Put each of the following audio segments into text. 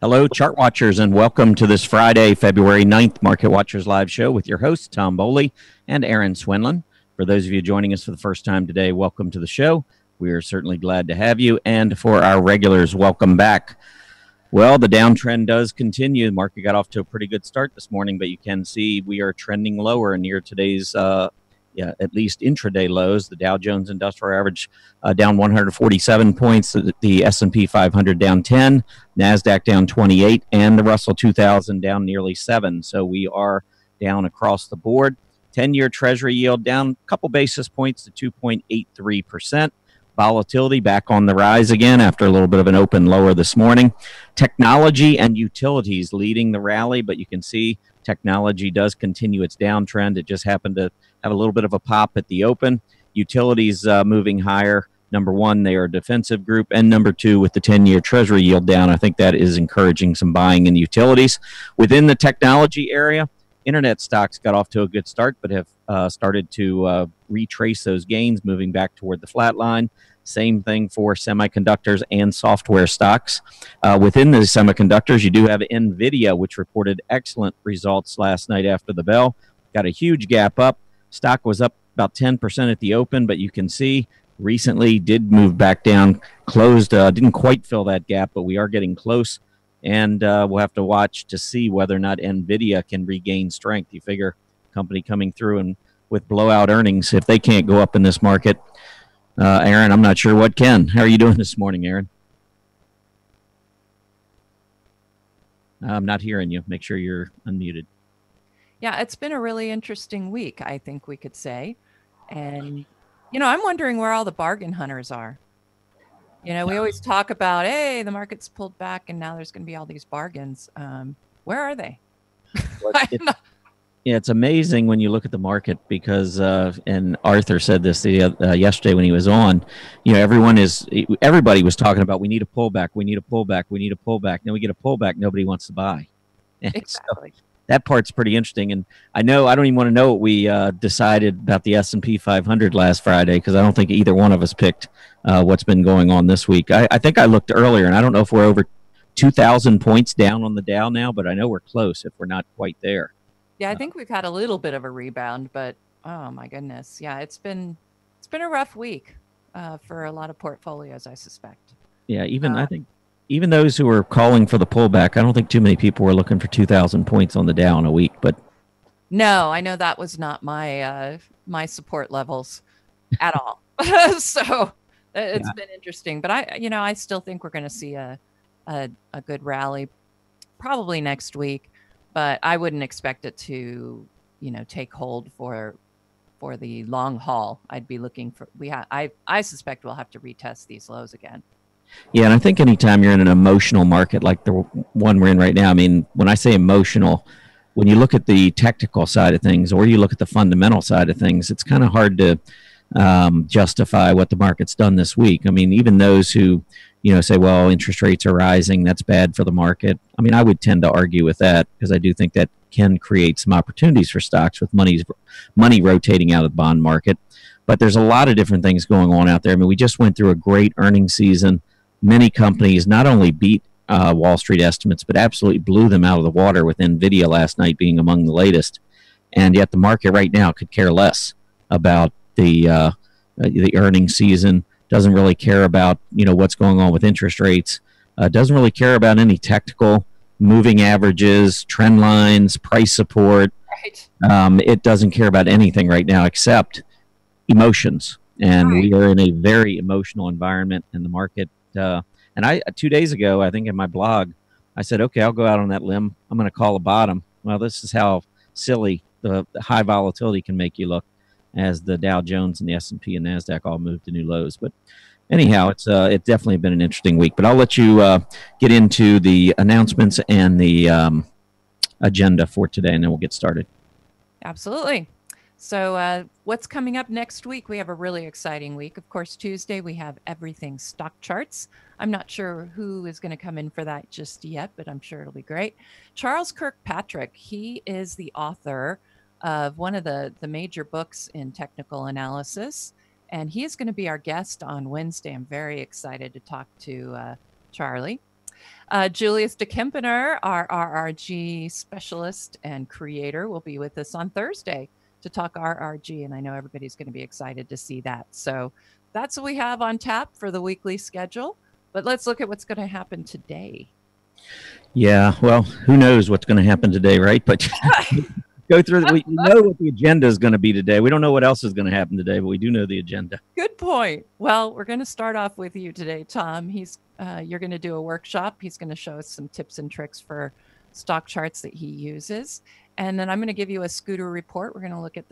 Hello, chart watchers, and welcome to this Friday, February 9th Market Watchers Live Show with your hosts, Tom Bowley and Aaron Swinlin. For those of you joining us for the first time today, welcome to the show. We are certainly glad to have you. And for our regulars, welcome back. Well, the downtrend does continue. The market got off to a pretty good start this morning, but you can see we are trending lower near today's at least intraday lows. The Dow Jones Industrial Average down 147 points, the S&P 500 down 10, NASDAQ down 28, and the Russell 2000 down nearly 7. So we are down across the board. 10-year Treasury yield down a couple basis points to 2.83%. Volatility back on the rise again after a little bit of an open lower this morning. Technology and utilities leading the rally, but you can see technology does continue its downtrend. It just happened to have a little bit of a pop at the open. Utilities moving higher. Number one, they are a defensive group. And number two, with the 10-year Treasury yield down, I think that is encouraging some buying in utilities. Within the technology area, internet stocks got off to a good start, but have started to retrace those gains, moving back toward the flat line. Same thing for semiconductors and software stocks. Within the semiconductors, you do have Nvidia, which reported excellent results last night after the bell. Got a huge gap up. Stock was up about 10% at the open, but you can see recently did move back down, closed, didn't quite fill that gap, but we are getting close. And we'll have to watch to see whether or not Nvidia can regain strength. You figure company coming through and with blowout earnings, if they can't go up in this market, Aaron, I'm not sure what can. How are you doing this morning, Aaron? I'm not hearing you. Make sure you're unmuted. Yeah, it's been a really interesting week, I think we could say. And, I'm wondering where all the bargain hunters are. We always talk about, hey, the market's pulled back and now there's going to be all these bargains. Where are they? It's amazing when you look at the market because, and Arthur said this yesterday when he was on, everybody was talking about we need a pullback, we need a pullback, we need a pullback. Now we get a pullback, nobody wants to buy. Exactly. So that part's pretty interesting. And I don't even want to know what we decided about the S&P 500 last Friday because I don't think either one of us picked what's been going on this week. I think I looked earlier, and I don't know if we're over 2,000 points down on the Dow now, but I know we're close if we're not quite there. Yeah, I think we've had a little bit of a rebound, but oh my goodness. Yeah, it's been a rough week for a lot of portfolios, I suspect. Yeah, I think even those who are calling for the pullback, I don't think too many people were looking for 2,000 points on the Dow in a week. But no, I know that was not my my support levels at all. So it's been interesting, but I still think we're going to see a good rally probably next week, but I wouldn't expect it to take hold for the long haul. I'd be looking for I suspect we'll have to retest these lows again. Yeah, and I think anytime you're in an emotional market like the one we're in right now, I mean, when I say emotional, when you look at the technical side of things or you look at the fundamental side of things, it's kind of hard to justify what the market's done this week. I mean, even those who, say, well, interest rates are rising, that's bad for the market. I mean, I would tend to argue with that because I do think that can create some opportunities for stocks with money rotating out of the bond market. But there's a lot of different things going on out there. I mean, we just went through a great earnings season. Many companies not only beat Wall Street estimates, but absolutely blew them out of the water with Nvidia last night being among the latest. And yet the market right now could care less about the earnings season, doesn't really care about what's going on with interest rates, doesn't really care about any technical moving averages, trend lines, price support. Right. It doesn't care about anything right now except emotions. And we are in a very emotional environment in the market. And 2 days ago, I think in my blog, I said, okay, I'll go out on that limb. I'm going to call a bottom. Well, this is how silly the high volatility can make you look as the Dow Jones and the S&P and NASDAQ all moved to new lows. But anyhow, it's definitely been an interesting week. But I'll let you get into the announcements and the agenda for today, and then we'll get started. Absolutely. So what's coming up next week? We have a really exciting week. Of course, Tuesday, we have everything StockCharts. I'm not sure who is going to come in for that just yet, but I'm sure it'll be great. Charles Kirkpatrick, he is the author of one of the major books in technical analysis, and he is going to be our guest on Wednesday. I'm very excited to talk to Charlie. Julius DeKempener, our RRG specialist and creator, will be with us on Thursday to talk RRG, and I know everybody's going to be excited to see that. So that's what we have on tap for the weekly schedule. But let's look at what's going to happen today. Yeah, well, who knows what's going to happen today, right? But go through. We know what the agenda is going to be today. We don't know what else is going to happen today, but we do know the agenda. Good point. Well, we're going to start off with you today, Tom. You're going to do a workshop. He's going to show us some tips and tricks for stock charts that he uses, and then I'm going to give you a scooter report. We're going to look at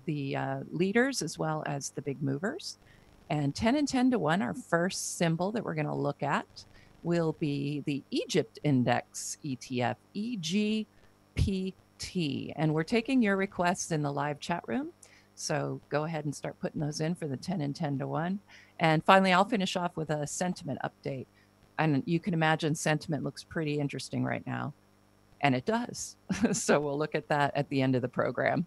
the leaders as well as the big movers. And 10 and 10 to 1, our first symbol that we're going to look at will be the Egypt Index ETF, EGPT. And we're taking your requests in the live chat room. So go ahead and start putting those in for the 10 and 10 to 1. And finally, I'll finish off with a sentiment update. And you can imagine sentiment looks pretty interesting right now. And it does. So we'll look at that at the end of the program.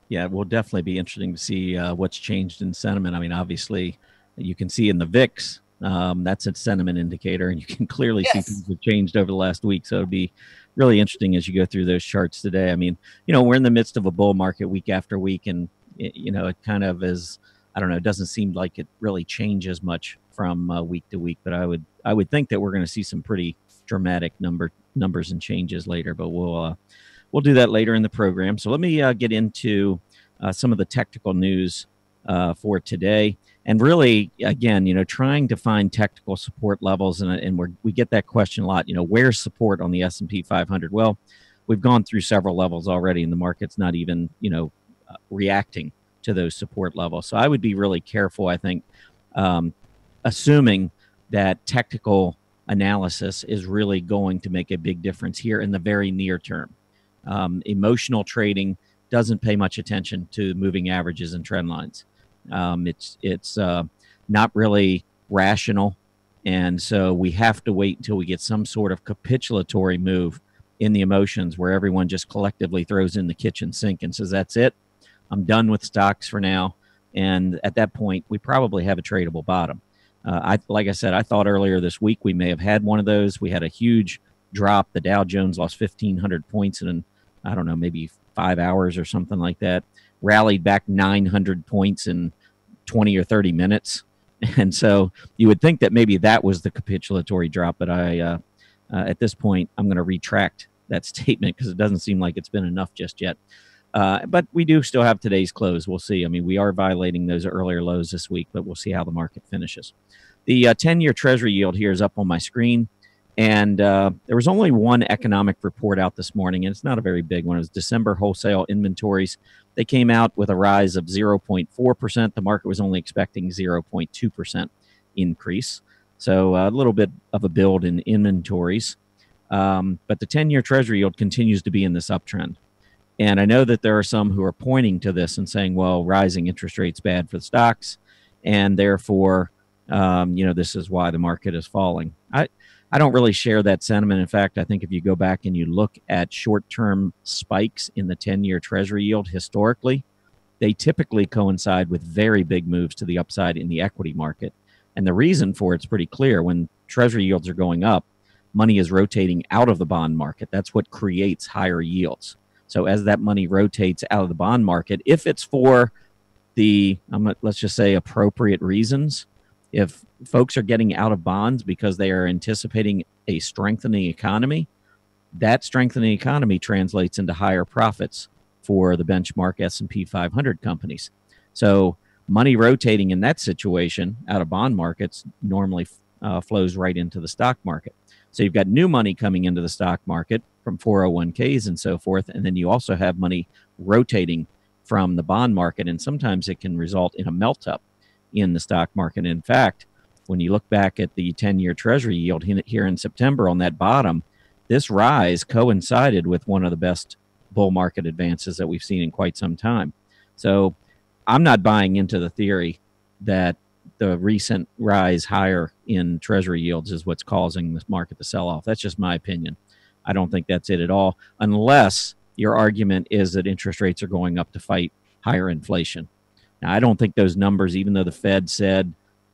Yeah, it will definitely be interesting to see what's changed in sentiment. I mean, obviously, you can see in the VIX, that's a sentiment indicator, and you can clearly see things have changed over the last week. So it'll be really interesting as you go through those charts today. I mean, we're in the midst of a bull market week after week, and it kind of is, I don't know, it doesn't seem like it really changes much from week to week. But I would think that we're going to see some pretty dramatic numbers and changes later. But we'll do that later in the program. So let me get into some of the technical news for today. And really, again, trying to find technical support levels, and we get that question a lot. Where's support on the S&P 500? Well, we've gone through several levels already, and the market's not even, reacting to those support levels. So I would be really careful, I think, assuming that technical analysis is really going to make a big difference here in the very near term. Emotional trading doesn't pay much attention to moving averages and trend lines. It's not really rational, and so we have to wait until we get some sort of capitulatory move in the emotions where everyone just collectively throws in the kitchen sink and says, that's it, I'm done with stocks for now. And at that point, we probably have a tradable bottom. Like I said, I thought earlier this week we may have had one of those. We had a huge drop. The Dow Jones lost 1,500 points in, I don't know, maybe 5 hours or something like that. Rallied back 900 points in 20 or 30 minutes. And so you would think that maybe that was the capitulatory drop, but at this point, I'm going to retract that statement because it doesn't seem like it's been enough just yet. But we do still have today's close. We'll see. I mean, we are violating those earlier lows this week, but we'll see how the market finishes. The 10-year Treasury yield here is up on my screen. And there was only one economic report out this morning, and it's not a very big one. It was December wholesale inventories. They came out with a rise of 0.4%. The market was only expecting 0.2% increase. So a little bit of a build in inventories. But the 10-year Treasury yield continues to be in this uptrend. And I know that there are some who are pointing to this and saying, well, rising interest rates bad for the stocks, and therefore, this is why the market is falling. I don't really share that sentiment. In fact, I think if you go back and you look at short-term spikes in the 10-year Treasury yield historically, they typically coincide with very big moves to the upside in the equity market. And the reason for it's pretty clear. When Treasury yields are going up, money is rotating out of the bond market. That's what creates higher yields. So as that money rotates out of the bond market, if it's for the, let's just say, appropriate reasons, if folks are getting out of bonds because they are anticipating a strengthening economy, that strengthening economy translates into higher profits for the benchmark S&P 500 companies. So money rotating in that situation out of bond markets normally flows right into the stock market. So you've got new money coming into the stock market from 401ks and so forth, and then you also have money rotating from the bond market, and sometimes it can result in a melt-up in the stock market. In fact, when you look back at the 10-year Treasury yield here in September on that bottom, this rise coincided with one of the best bull market advances that we've seen in quite some time. So I'm not buying into the theory that the recent rise higher in Treasury yields is what's causing this market to sell off. That's just my opinion. I don't think that's it at all, unless your argument is that interest rates are going up to fight higher inflation. Now, I don't think those numbers, even though the Fed said,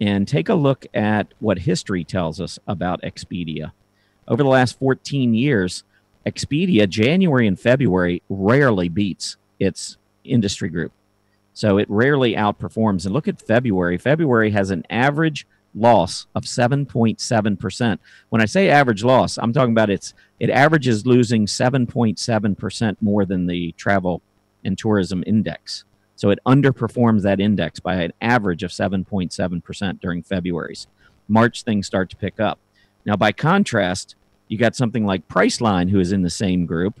and take a look at what history tells us about Expedia. Over the last 14 years, Expedia, January and February, rarely beats its industry group. So it rarely outperforms. And look at February. February has an average loss of 7.7%. When I say average loss, I'm talking about it averages losing 7.7% more than the travel and tourism index. So it underperforms that index by an average of 7.7% during February's. March, things start to pick up. Now, by contrast, you got something like Priceline, who is in the same group.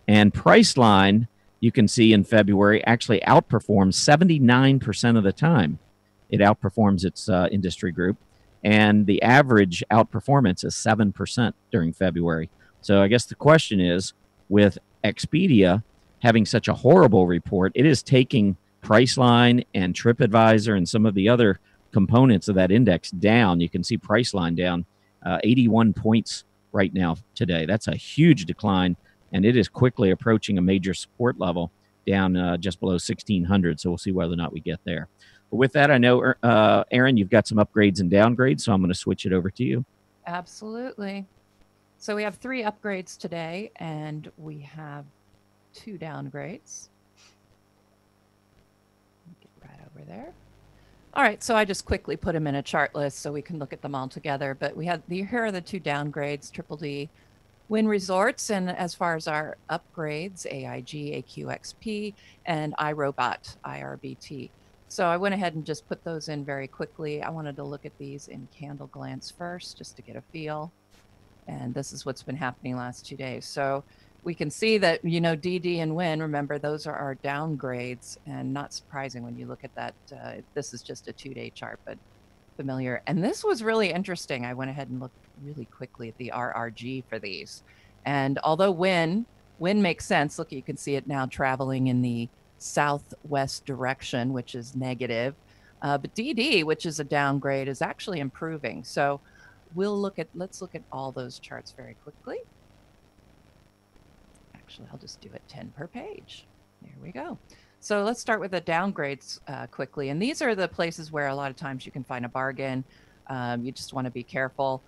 And Priceline, you can see in February, actually outperforms 79% of the time. It outperforms its industry group. And the average outperformance is 7% during February. So I guess the question is, with Expedia having such a horrible report, it is taking Priceline and TripAdvisor and some of the other components of that index down. You can see Priceline down 81 points right now today. That's a huge decline, and it is quickly approaching a major support level down just below 1,600. So we'll see whether or not we get there. But with that, I know, Aaron, you've got some upgrades and downgrades, so I'm going to switch it over to you. Absolutely. So we have 3 upgrades today, and we have 2 downgrades. Get right over there. All right, so I just quickly put them in a chart list so we can look at them all together. But we had here are the 2 downgrades: Triple D, Wynn Resorts, and as far as our upgrades, AIG, AQXP, and iRobot, IRBT. So I went ahead and just put those in very quickly. I wanted to look at these in candle glance first, just to get a feel. And this is what's been happening last 2 days. So we can see that, you know, DD and Win, remember, those are our downgrades, and not surprising when you look at that. This is just a 2-day chart, but familiar. And this was really interesting. I went ahead and looked really quickly at the RRG for these. And although Win makes sense, look, you can see it now traveling in the southwest direction, which is negative. But DD, which is a downgrade, is actually improving. So let's look at all those charts very quickly. Actually, I'll just do it 10 per page. There we go. So let's start with the downgrades quickly. And these are the places where a lot of times you can find a bargain. You just want to be careful.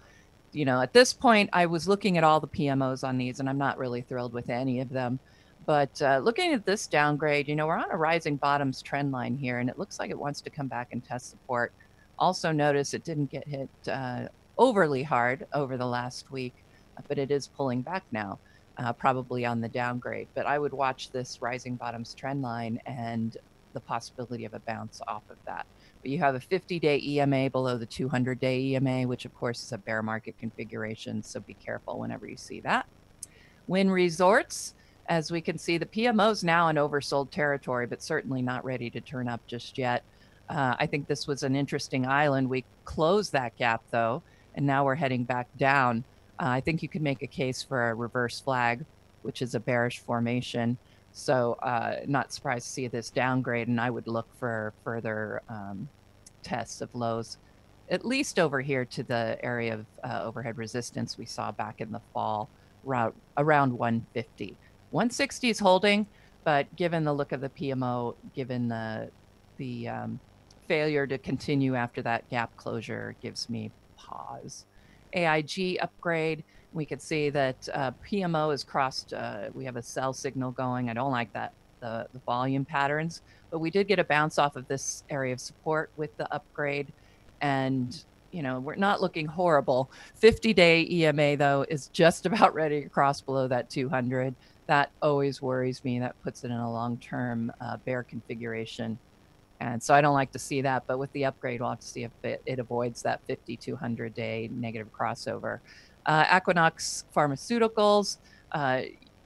You know, at this point, I was looking at all the PMOs on these, and I'm not really thrilled with any of them. But looking at this downgrade, you know, we're on a rising bottoms trend line here, and it looks like it wants to come back and test support. Also notice it didn't get hit overly hard over the last week, but it is pulling back now. Probably on the downgrade, but I would watch this rising bottoms trend line and the possibility of a bounce off of that. But you have a 50-day EMA below the 200-day EMA, which of course is a bear market configuration, so be careful whenever you see that. Wynn Resorts, as we can see, the PMO's now in oversold territory, but certainly not ready to turn up just yet. I think this was an interesting island. We closed that gap though, and now we're heading back down. I think you could make a case for a reverse flag, which is a bearish formation. So not surprised to see this downgrade, and I would look for further tests of lows, at least over here to the area of overhead resistance we saw back in the fall, around 150. 160 is holding, but given the look of the PMO, given the failure to continue after that gap closure, gives me pause. AIG upgrade, we could see that PMO has crossed, we have a sell signal going. I don't like that, the volume patterns, but we did get a bounce off of this area of support with the upgrade. And, you know, we're not looking horrible. 50-day EMA, though, is just about ready to cross below that 200. That always worries me. That puts it in a long-term bear configuration. And so I don't like to see that, but with the upgrade, we'll have to see if it avoids that 50 to 100-day negative crossover. Equinox Pharmaceuticals,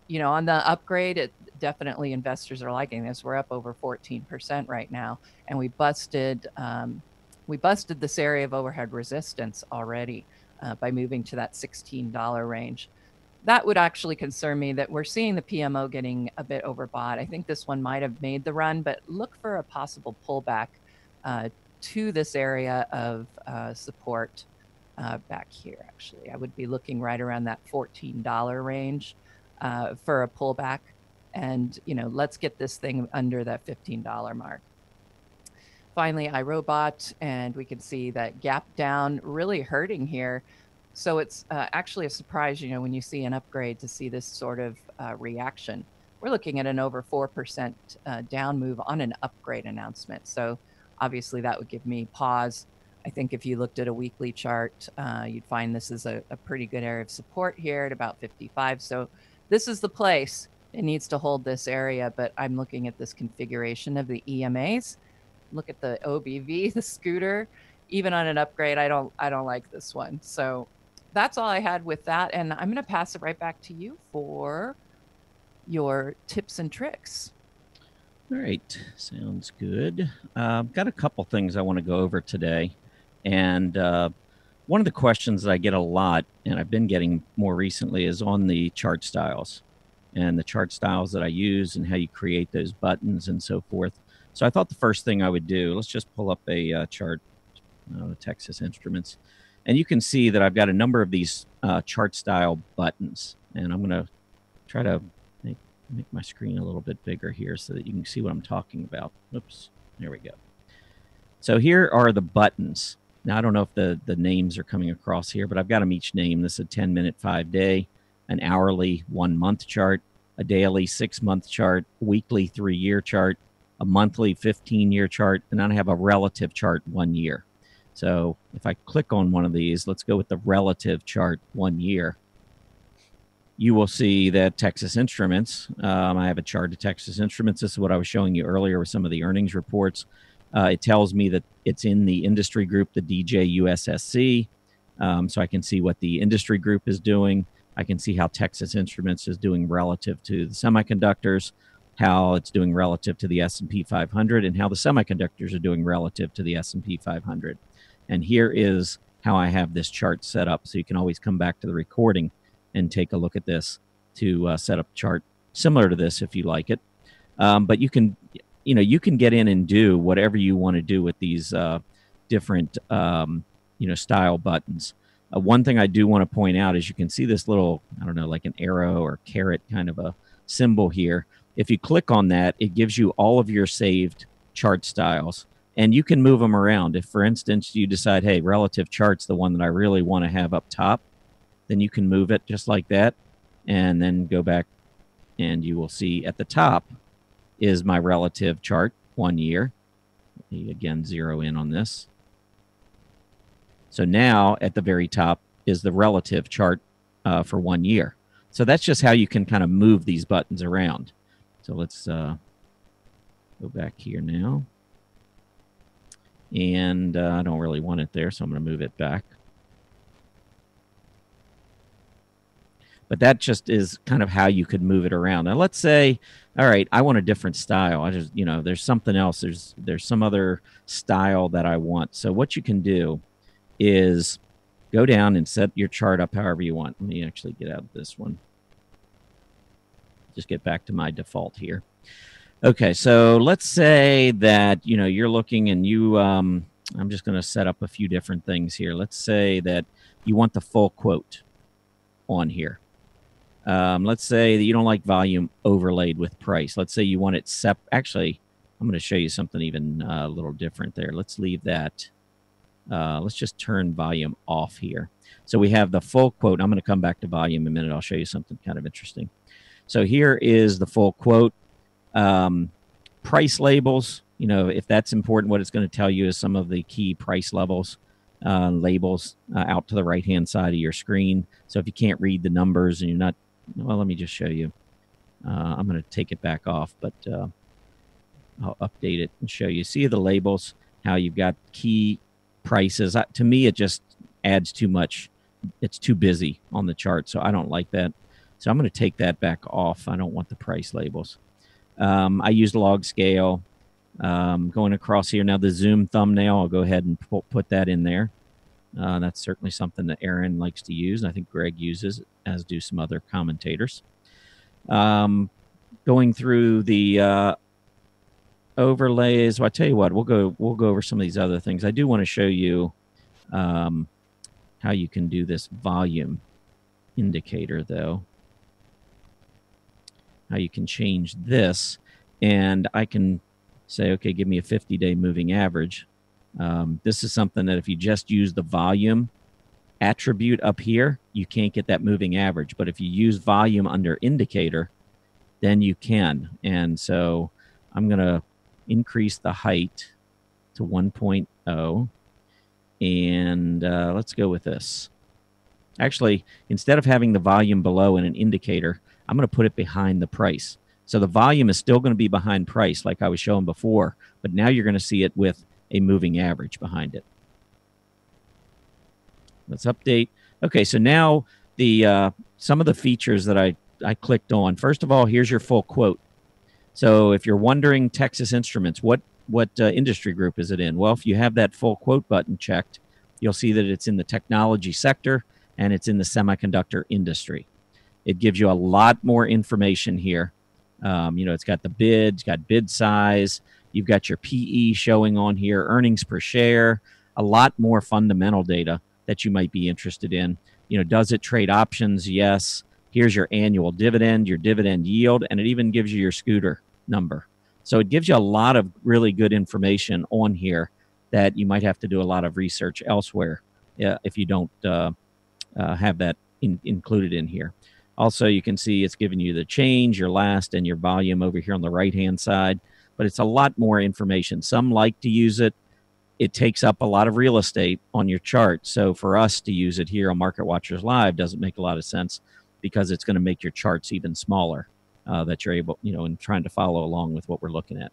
you know, on the upgrade, definitely investors are liking this. We're up over 14% right now, and we busted this area of overhead resistance already by moving to that $16 range. That would actually concern me that we're seeing the PMO getting a bit overbought. I think this one might have made the run, but look for a possible pullback to this area of support back here, actually. I would be looking right around that $14 range for a pullback. And, you know, let's get this thing under that $15 mark. finally iRobot, and we can see that gap down really hurting here. So it's actually a surprise, when you see an upgrade to see this sort of reaction. We're looking at an over 4% down move on an upgrade announcement. So obviously that would give me pause. I think if you looked at a weekly chart, you'd find this is a pretty good area of support here at about 55. So this is the place. It needs to hold this area, but I'm looking at this configuration of the EMAs. Look at the OBV, the scooter. Even on an upgrade, I don't like this one. So that's all I had with that. And I'm going to pass it right back to you for your tips and tricks. All right. Sounds good. Got a couple things I want to go over today. And one of the questions that I get a lot, and I've been getting more recently, is on the chart styles and the chart styles that I use and how you create those buttons and so forth. So I thought the first thing I would do, let's just pull up a chart, Texas Instruments. And you can see that I've got a number of these chart style buttons. And I'm going to try to make my screen a little bit bigger here so that you can see what I'm talking about. Oops, there we go. So here are the buttons. Now, I don't know if the names are coming across here, but I've got them each named. This is a 10-minute 5-day, an hourly 1-month chart, a daily 6-month chart, weekly 3-year chart, a monthly 15-year chart, and then I have a relative chart 1 year. So if I click on one of these, let's go with the relative chart 1 year. You will see that Texas Instruments, I have a chart of Texas Instruments. This is what I was showing you earlier with some of the earnings reports. It tells me that it's in the industry group, the DJUSSC. So I can see what the industry group is doing. I can see how Texas Instruments is doing relative to the semiconductors, how it's doing relative to the S&P 500, and how the semiconductors are doing relative to the S&P 500. And here is how I have this chart set up. So you can always come back to the recording and take a look at this to set up a chart similar to this if you like it. But you can get in and do whatever you want to do with these different style buttons. One thing I do want to point out is you can see this little, I don't know, like an arrow or caret kind of a symbol here. If you click on that, it gives you all of your saved chart styles, and you can move them around. If, for instance, you decide, hey, relative chart's the one that I really want to have up top, then you can move it just like that, and then go back, and you will see at the top is my relative chart 1 year. Let me again zero in on this. So now at the very top is the relative chart for 1 year. So that's just how you can kind of move these buttons around. So let's go back here now. And I don't really want it there, so I'm going to move it back. But that just is kind of how you could move it around. Now, let's say, all right, I want a different style. I just, there's something else. There's some other style that I want. So what you can do is go down and set your chart up however you want. Let me actually get out of this one. Just get back to my default here. Okay, so let's say that, you're looking and you, I'm just going to set up a few different things here. Let's say that you want the full quote on here. Let's say that you don't like volume overlaid with price. Let's say you want it actually, I'm going to show you something even a little different there. Let's leave that. Let's just turn volume off here. So we have the full quote. I'm going to come back to volume in a minute. I'll show you something kind of interesting. So here is the full quote. Price labels, if that's important, what it's going to tell you is some of the key price levels, labels out to the right-hand side of your screen. So if you can't read the numbers and you're not, well, let me just show you. I'm going to take it back off, but I'll update it and show you. See the labels, how you've got key prices. To me, it just adds too much. It's too busy on the chart, so I don't like that. So I'm going to take that back off. I don't want the price labels. I used log scale. Going across here now, the zoom thumbnail, I'll go ahead and put that in there. That's certainly something that Aaron likes to use, and I think Greg uses, as do some other commentators. Going through the overlays, well, I tell you what, we'll go over some of these other things. I do want to show you how you can do this volume indicator, though. How you can change this, and I can say, okay, give me a 50-day moving average. This is something that if you just use the volume attribute up here, you can't get that moving average. But if you use volume under indicator, then you can. And so I'm going to increase the height to 1.0. And let's go with this. Actually, instead of having the volume below in an indicator, I'm going to put it behind the price. So the volume is still going to be behind price like I was showing before, but now you're going to see it with a moving average behind it. Let's update. Okay, so now the some of the features that I clicked on. First of all, here's your full quote. So if you're wondering, Texas Instruments, what industry group is it in? Well, if you have that full quote button checked, you'll see that it's in the technology sector and it's in the semiconductor industry. It gives you a lot more information here. You know, it's got the bid, it's got bid size, you've got your PE showing on here, earnings per share, a lot more fundamental data that you might be interested in. You know, does it trade options? Yes. Here's your annual dividend, your dividend yield, and it even gives you your scooter number. So it gives you a lot of really good information on here that you might have to do a lot of research elsewhere if you don't have that included in here. Also, you can see it's giving you the change, your last, and your volume over here on the right-hand side. But it's a lot more information. Some like to use it. It takes up a lot of real estate on your chart. So for us to use it here on Market Watchers Live doesn't make a lot of sense because it's going to make your charts even smaller that you're able, you know, in trying to follow along with what we're looking at.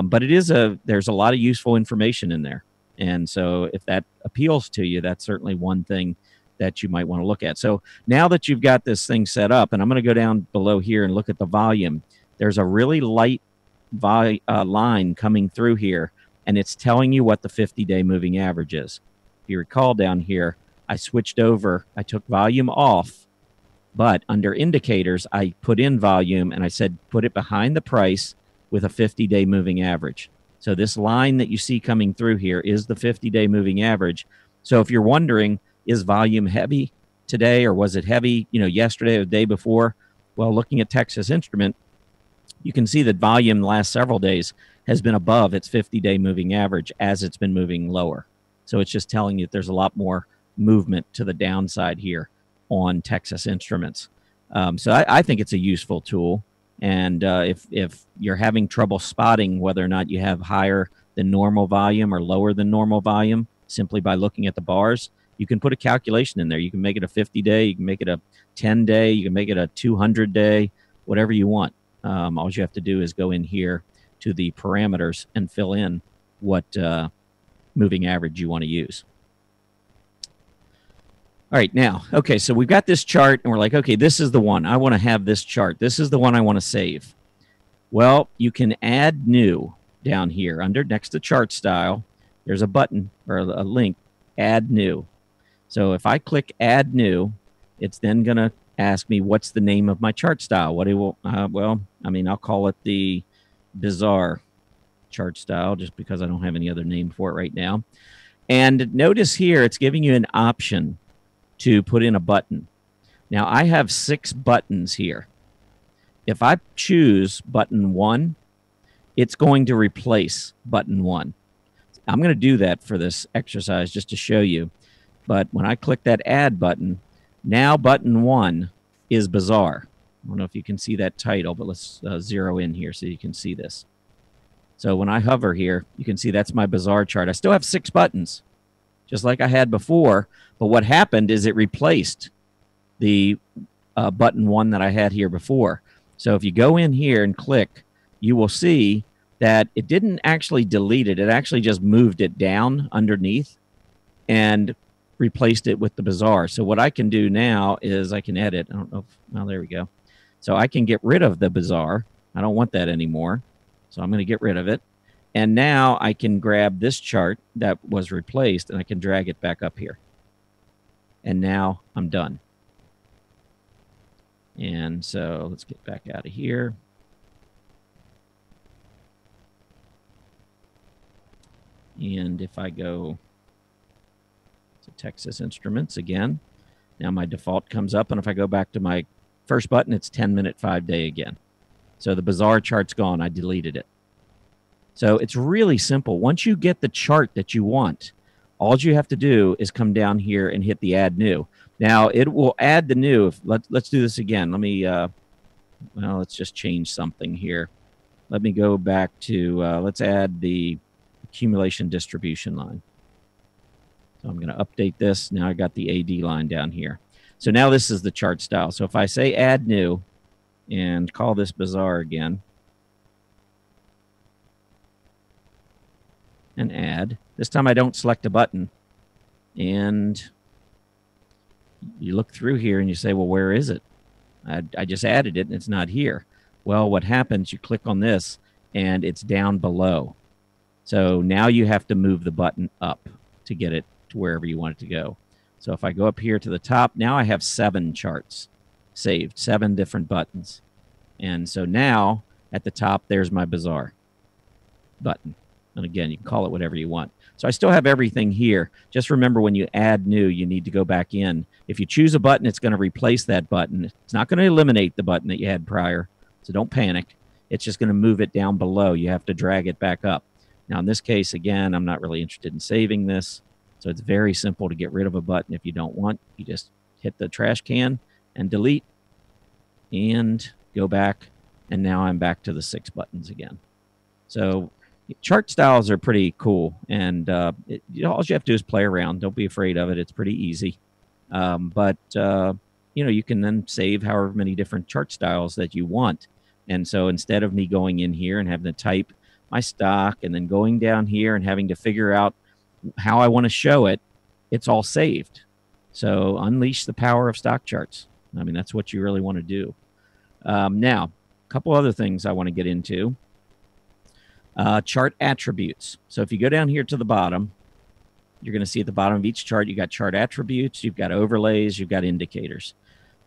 But it is there's a lot of useful information in there. And so if that appeals to you, that's certainly one thing that you might want to look at. So now that you've got this thing set up, and I'm going to go down below here and look at the volume, there's a really light line coming through here, and it's telling you what the 50-day moving average is. If you recall down here, I switched over, I took volume off, but under indicators, I put in volume, and I said put it behind the price with a 50-day moving average. So this line that you see coming through here is the 50-day moving average. So if you're wondering, is volume heavy today, or was it heavy, you know, yesterday or the day before? Well, looking at Texas Instrument, you can see that volume the last several days has been above its 50-day moving average as it's been moving lower. So it's just telling you that there's a lot more movement to the downside here on Texas Instruments. So I think it's a useful tool. And if you're having trouble spotting whether or not you have higher than normal volume or lower than normal volume simply by looking at the bars, you can put a calculation in there. You can make it a 50-day, you can make it a 10-day, you can make it a 200-day, whatever you want. All you have to do is go in here to the parameters and fill in what moving average you want to use. All right, now, okay, so we've got this chart, and we're like, okay, this is the one. I want to have this chart. This is the one I want to save. Well, you can add new down here under next to chart style. There's a button or a link, add new. So if I click add new, it's then going to ask me what's the name of my chart style. What it will, well, I mean, I'll call it the bizarre chart style just because I don't have any other name for it right now. And notice here, it's giving you an option to put in a button. Now, I have 6 buttons here. If I choose button 1, it's going to replace button 1. I'm going to do that for this exercise just to show you. But when I click that add button, now button 1 is bizarre. I don't know if you can see that title, but let's zero in here so you can see this. So when I hover here, you can see that's my bizarre chart. I still have 6 buttons, just like I had before. But what happened is it replaced the button 1 that I had here before. So if you go in here and click, you will see that it didn't actually delete it. It actually just moved it down underneath and replaced it with the bizarre. So what I can do now is I can edit. I don't know if, well, there we go. So I can get rid of the bizarre. I don't want that anymore. So I'm going to get rid of it. And now I can grab this chart that was replaced and I can drag it back up here. And now I'm done. And so let's get back out of here. And if I go to Texas Instruments again, now my default comes up. And if I go back to my first button, it's 10-minute 5-day again. So the bizarre chart's gone. I deleted it. So it's really simple. Once you get the chart that you want, all you have to do is come down here and hit the add new. Now it will add the new. Let's do this again. Let me, well, let's just change something here. Let me go back to, let's add the accumulation distribution line. So I'm going to update this. Now I got the AD line down here. So now this is the chart style. So if I say add new and call this bazaar again, and add. This time I don't select a button. And you look through here and you say, well, where is it? I just added it and it's not here. Well, what happens, you click on this and it's down below. So now you have to move the button up to get it to wherever you want it to go. So if I go up here to the top, now I have 7 charts saved, 7 different buttons. And so now at the top, there's my bazaar button. And again, you can call it whatever you want. So I still have everything here. Just remember, when you add new, you need to go back in. If you choose a button, it's going to replace that button. It's not going to eliminate the button that you had prior. So don't panic. It's just going to move it down below. You have to drag it back up. Now, in this case, again, I'm not really interested in saving this. So it's very simple to get rid of a button if you don't want. You just hit the trash can and delete and go back. And now I'm back to the 6 buttons again. So chart styles are pretty cool, and all you have to do is play around. Don't be afraid of it. It's pretty easy. But you can then save however many different chart styles that you want. And so instead of me going in here and having to type my stock and then going down here and having to figure out how I want to show it, it's all saved. So unleash the power of StockCharts. I mean, that's what you really want to do. Now, a couple other things I want to get into. Chart attributes. So if you go down here to the bottom, you're going to see at the bottom of each chart, you got chart attributes, you've got overlays, you've got indicators.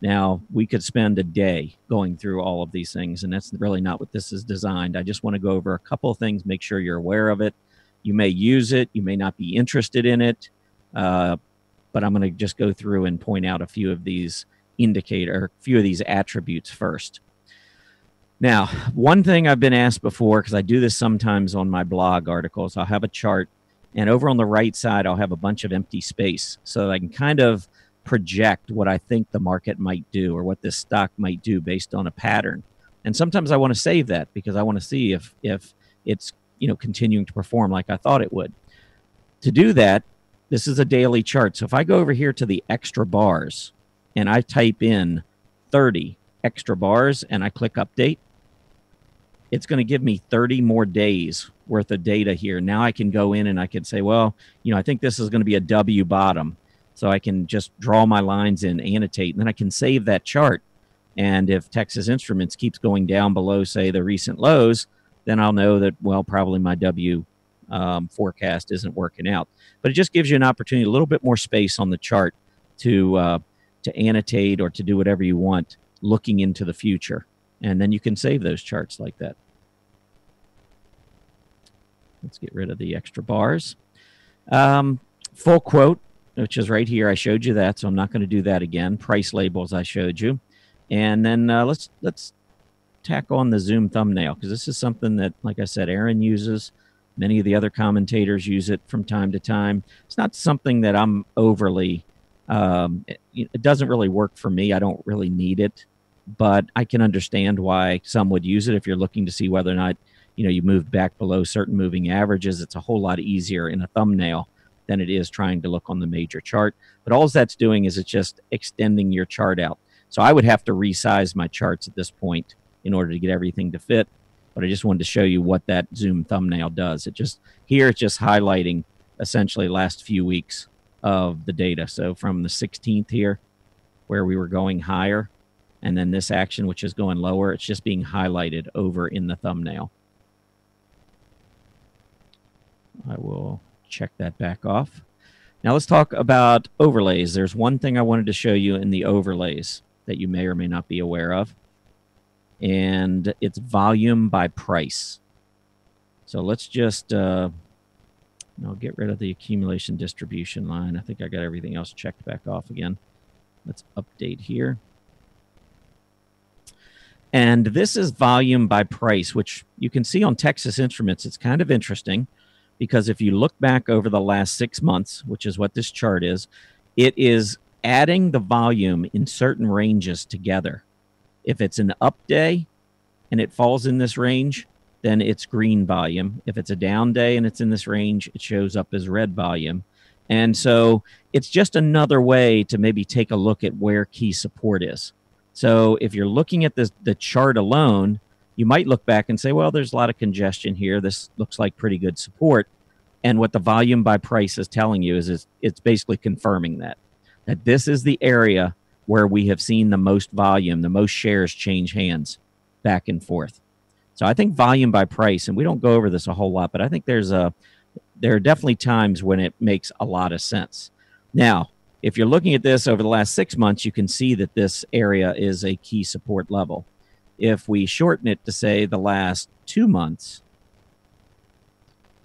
Now, we could spend a day going through all of these things, and that's really not what this is designed. I just want to go over a couple of things, make sure you're aware of it. You may use it, you may not be interested in it, but I'm going to just go through and point out a few of these attributes first. Now, one thing I've been asked before, because I do this sometimes on my blog articles, I'll have a chart, and over on the right side, I'll have a bunch of empty space so that I can kind of project what I think the market might do or what this stock might do based on a pattern. And sometimes I want to save that because I want to see if it's continuing to perform like I thought it would. To do that, this is a daily chart. So if I go over here to the extra bars and I type in 30 extra bars and I click update, it's going to give me 30 more days worth of data here. Now I can go in and I can say, well, I think this is going to be a W bottom. So I can just draw my lines in, annotate, and then I can save that chart. And if Texas Instruments keeps going down below, say, the recent lows, then I'll know that, well, probably my W forecast isn't working out. But it just gives you an opportunity, a little bit more space on the chart to annotate or to do whatever you want looking into the future. And then you can save those charts like that. Let's get rid of the extra bars. Full quote, which is right here. I showed you that, so I'm not going to do that again. Price labels I showed you. And then let's tack on the Zoom thumbnail, because this is something that, like I said, Aaron uses. Many of the other commentators use it from time to time. It's not something that I'm overly, it doesn't really work for me. I don't really need it. But I can understand why some would use it if you're looking to see whether or not, you moved back below certain moving averages. It's a whole lot easier in a thumbnail than it is trying to look on the major chart. But all that's doing is it's just extending your chart out. So I would have to resize my charts at this point in order to get everything to fit. But I just wanted to show you what that Zoom thumbnail does. It's just highlighting essentially last few weeks of the data. So from the 16th here, where we were going higher, and then this action, which is going lower, it's just being highlighted over in the thumbnail. I will check that back off. Now let's talk about overlays. There's one thing I wanted to show you in the overlays that you may or may not be aware of, and it's volume by price. So let's just, I'll get rid of the accumulation distribution line. I think I got everything else checked back off again. Let's update here. And this is volume by price, which you can see on Texas Instruments. It's kind of interesting because if you look back over the last 6 months, which is what this chart is, it is adding the volume in certain ranges together. If it's an up day and it falls in this range, then it's green volume. If it's a down day and it's in this range, it shows up as red volume. And so it's just another way to maybe take a look at where key support is. So if you're looking at the chart alone, you might look back and say, well, there's a lot of congestion here. This looks like pretty good support. And what the volume by price is telling you is it's basically confirming that this is the area where we have seen the most volume, the most shares change hands back and forth. So I think volume by price, and we don't go over this a whole lot, but I think there are definitely times when it makes a lot of sense. Now, if you're looking at this over the last 6 months, you can see that this area is a key support level. If we shorten it to say the last 2 months,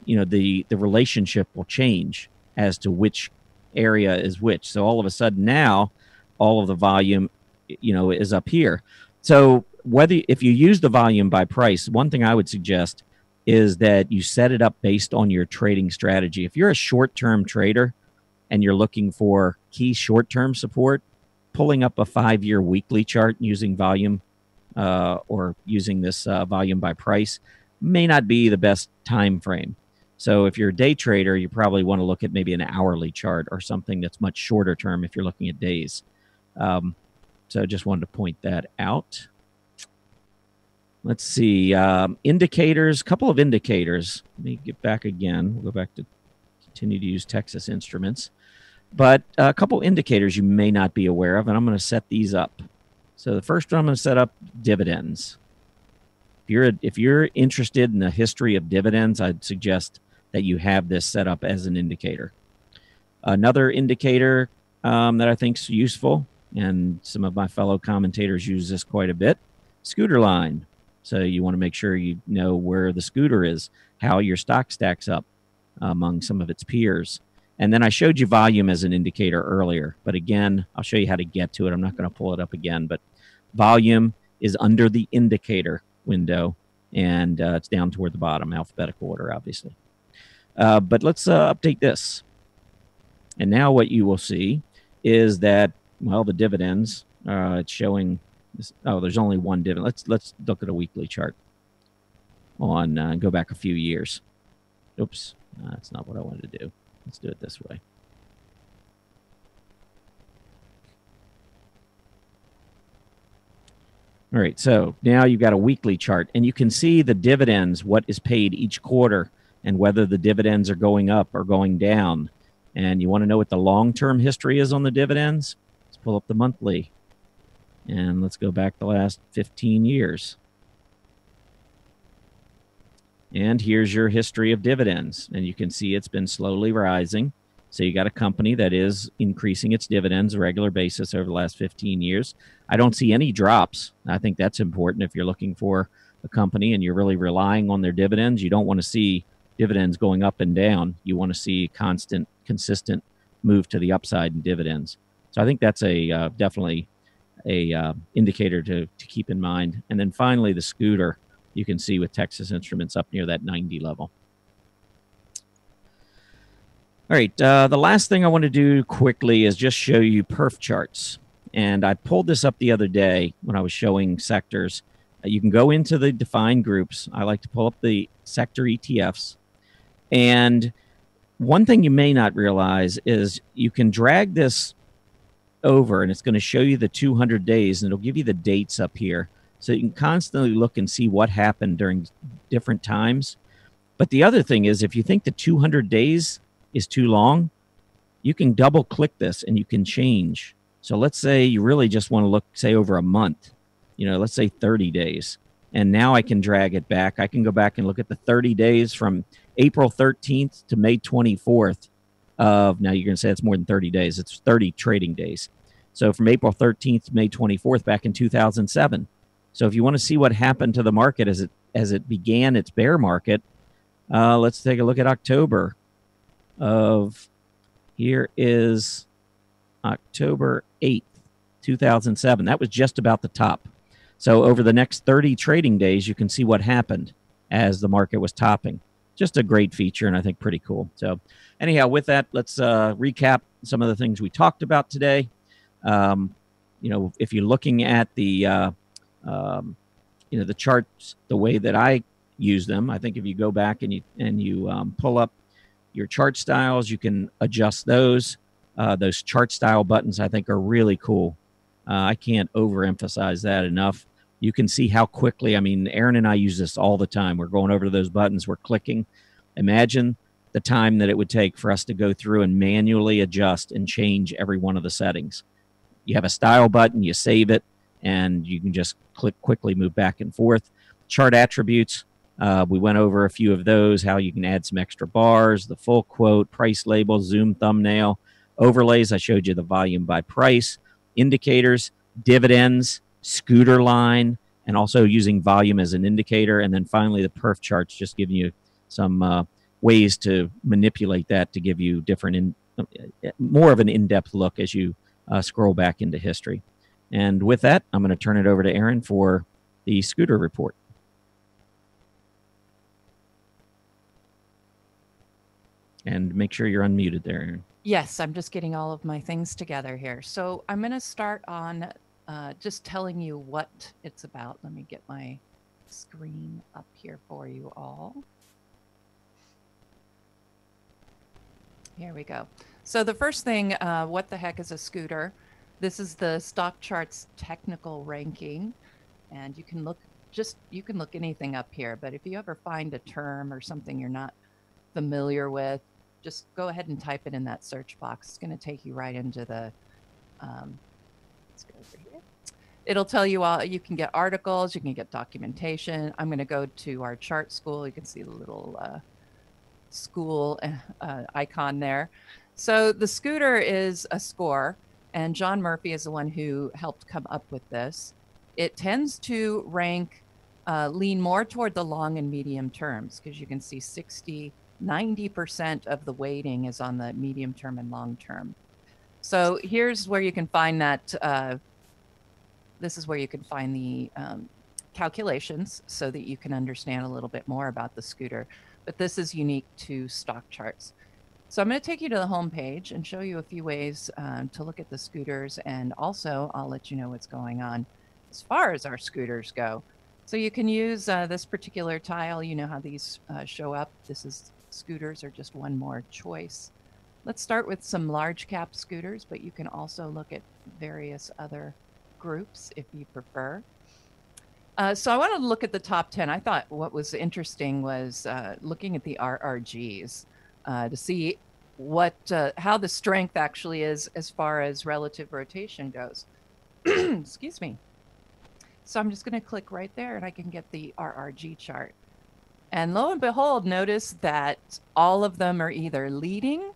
the relationship will change as to which area is which. So all of a sudden now, all of the volume, is up here. So if you use the volume by price, one thing I would suggest is that you set it up based on your trading strategy. If you're a short-term trader and you're looking for key short-term support, pulling up a 5-year weekly chart using volume or using this volume by price may not be the best time frame. So if you're a day trader, you probably want to look at maybe an hourly chart or something that's much shorter term if you're looking at days. So I just wanted to point that out. Let's see, indicators, couple of indicators. Let me get back again. We'll go back to continue to use Texas Instruments. But a couple indicators you may not be aware of, and I'm going to set these up. So the first one I'm going to set up dividends. If you're interested in the history of dividends, I'd suggest that you have this set up as an indicator. Another indicator that I think is useful, and some of my fellow commentators use this quite a bit, scooter line. So you want to make sure you know where the scooter is, how your stock stacks up among some of its peers. And then I showed you volume as an indicator earlier. But again, I'll show you how to get to it. I'm not going to pull it up again. But volume is under the indicator window, and it's down toward the bottom, alphabetical order, obviously. But let's update this. And now what you will see is that, well, the dividends, it's showing... Oh, there's only one dividend. Let's look at a weekly chart on go back a few years. Oops, that's not what I wanted to do. Let's do it this way. All right, so now you've got a weekly chart, and you can see the dividends, what is paid each quarter, and whether the dividends are going up or going down. And you want to know what the long-term history is on the dividends? Let's pull up the monthly. And let's go back the last 15 years. And here's your history of dividends. And you can see it's been slowly rising. So you got a company that is increasing its dividends on a regular basis over the last 15 years. I don't see any drops. I think that's important if you're looking for a company and you're really relying on their dividends. You don't want to see dividends going up and down. You want to see constant, consistent move to the upside in dividends. So I think that's a definitely a indicator to keep in mind. And then finally, the scooter, you can see with Texas Instruments up near that 90 level. All right, the last thing I want to do quickly is just show you Perf Charts. And I pulled this up the other day when I was showing sectors. You can go into the defined groups. I like to pull up the sector ETFs. And one thing you may not realize is you can drag this over, and it's going to show you the 200 days, and it'll give you the dates up here. So you can constantly look and see what happened during different times. But the other thing is, if you think the 200 days is too long, you can double click this and you can change. So let's say you really just want to look, say, over a month, let's say 30 days. And now I can drag it back. I can go back and look at the 30 days from April 13th to May 24th of, now you're going to say it's more than 30 days. It's 30 trading days. So from April 13th to May 24th back in 2007. So if you want to see what happened to the market as it began its bear market, let's take a look at October of, here is October 8th, 2007. That was just about the top. So over the next 30 trading days, you can see what happened as the market was topping. Just a great feature, and I think pretty cool. So anyhow, with that, let's recap some of the things we talked about today. If you're looking at the the charts, the way that I use them, I think if you go back and you pull up your chart styles, you can adjust those. Those chart style buttons, I think, are really cool. I can't overemphasize that enough. You can see how quickly, Aaron and I use this all the time. We're going over to those buttons, we're clicking. Imagine the time that it would take for us to go through and manually adjust and change every one of the settings. You have a style button, you save it, and you can just quickly move back and forth. Chart attributes, we went over a few of those, how you can add some extra bars, the full quote, price label, zoom thumbnail, overlays. I showed you the volume by price, indicators, dividends, scooter line, and also using volume as an indicator. And then finally, the perf charts, just giving you some ways to manipulate that to give you more of an in-depth look as you scroll back into history. And with that, I'm going to turn it over to Aaron for the scooter report. And make sure you're unmuted there, Aaron. Yes, I'm just getting all of my things together here. So I'm going to start on just telling you what it's about. Let me get my screen up here for you all. Here we go. So the first thing, what the heck is a scooter? This is the StockCharts technical ranking, and you can look anything up here. But if you ever find a term or something you're not familiar with, just go ahead and type it in that search box. It's going to take you right into the. Let's go over here. It'll tell you all. You can get articles, you can get documentation. I'm going to go to our chart school. You can see the little school icon there. So the scooter is a SCOR. And John Murphy is the one who helped come up with this. It tends to rank, lean more toward the long and medium terms, because you can see 90% of the weighting is on the medium term and long term. So here's where you can find that. This is where you can find the calculations so that you can understand a little bit more about the scooter. But this is unique to StockCharts. So I'm going to take you to the home page and show you a few ways to look at the scooters, and also I'll let you know what's going on as far as our scooters go. So you can use this particular tile. You know how these show up. This is scooters are just one more choice. Let's start with some large cap scooters, but you can also look at various other groups if you prefer. So I wanted to look at the top 10. I thought what was interesting was looking at the RRGs. To see how the strength actually is as far as relative rotation goes. Excuse me. So I'm just going to click right there and I can get the RRG chart. And lo and behold, notice that all of them are either leading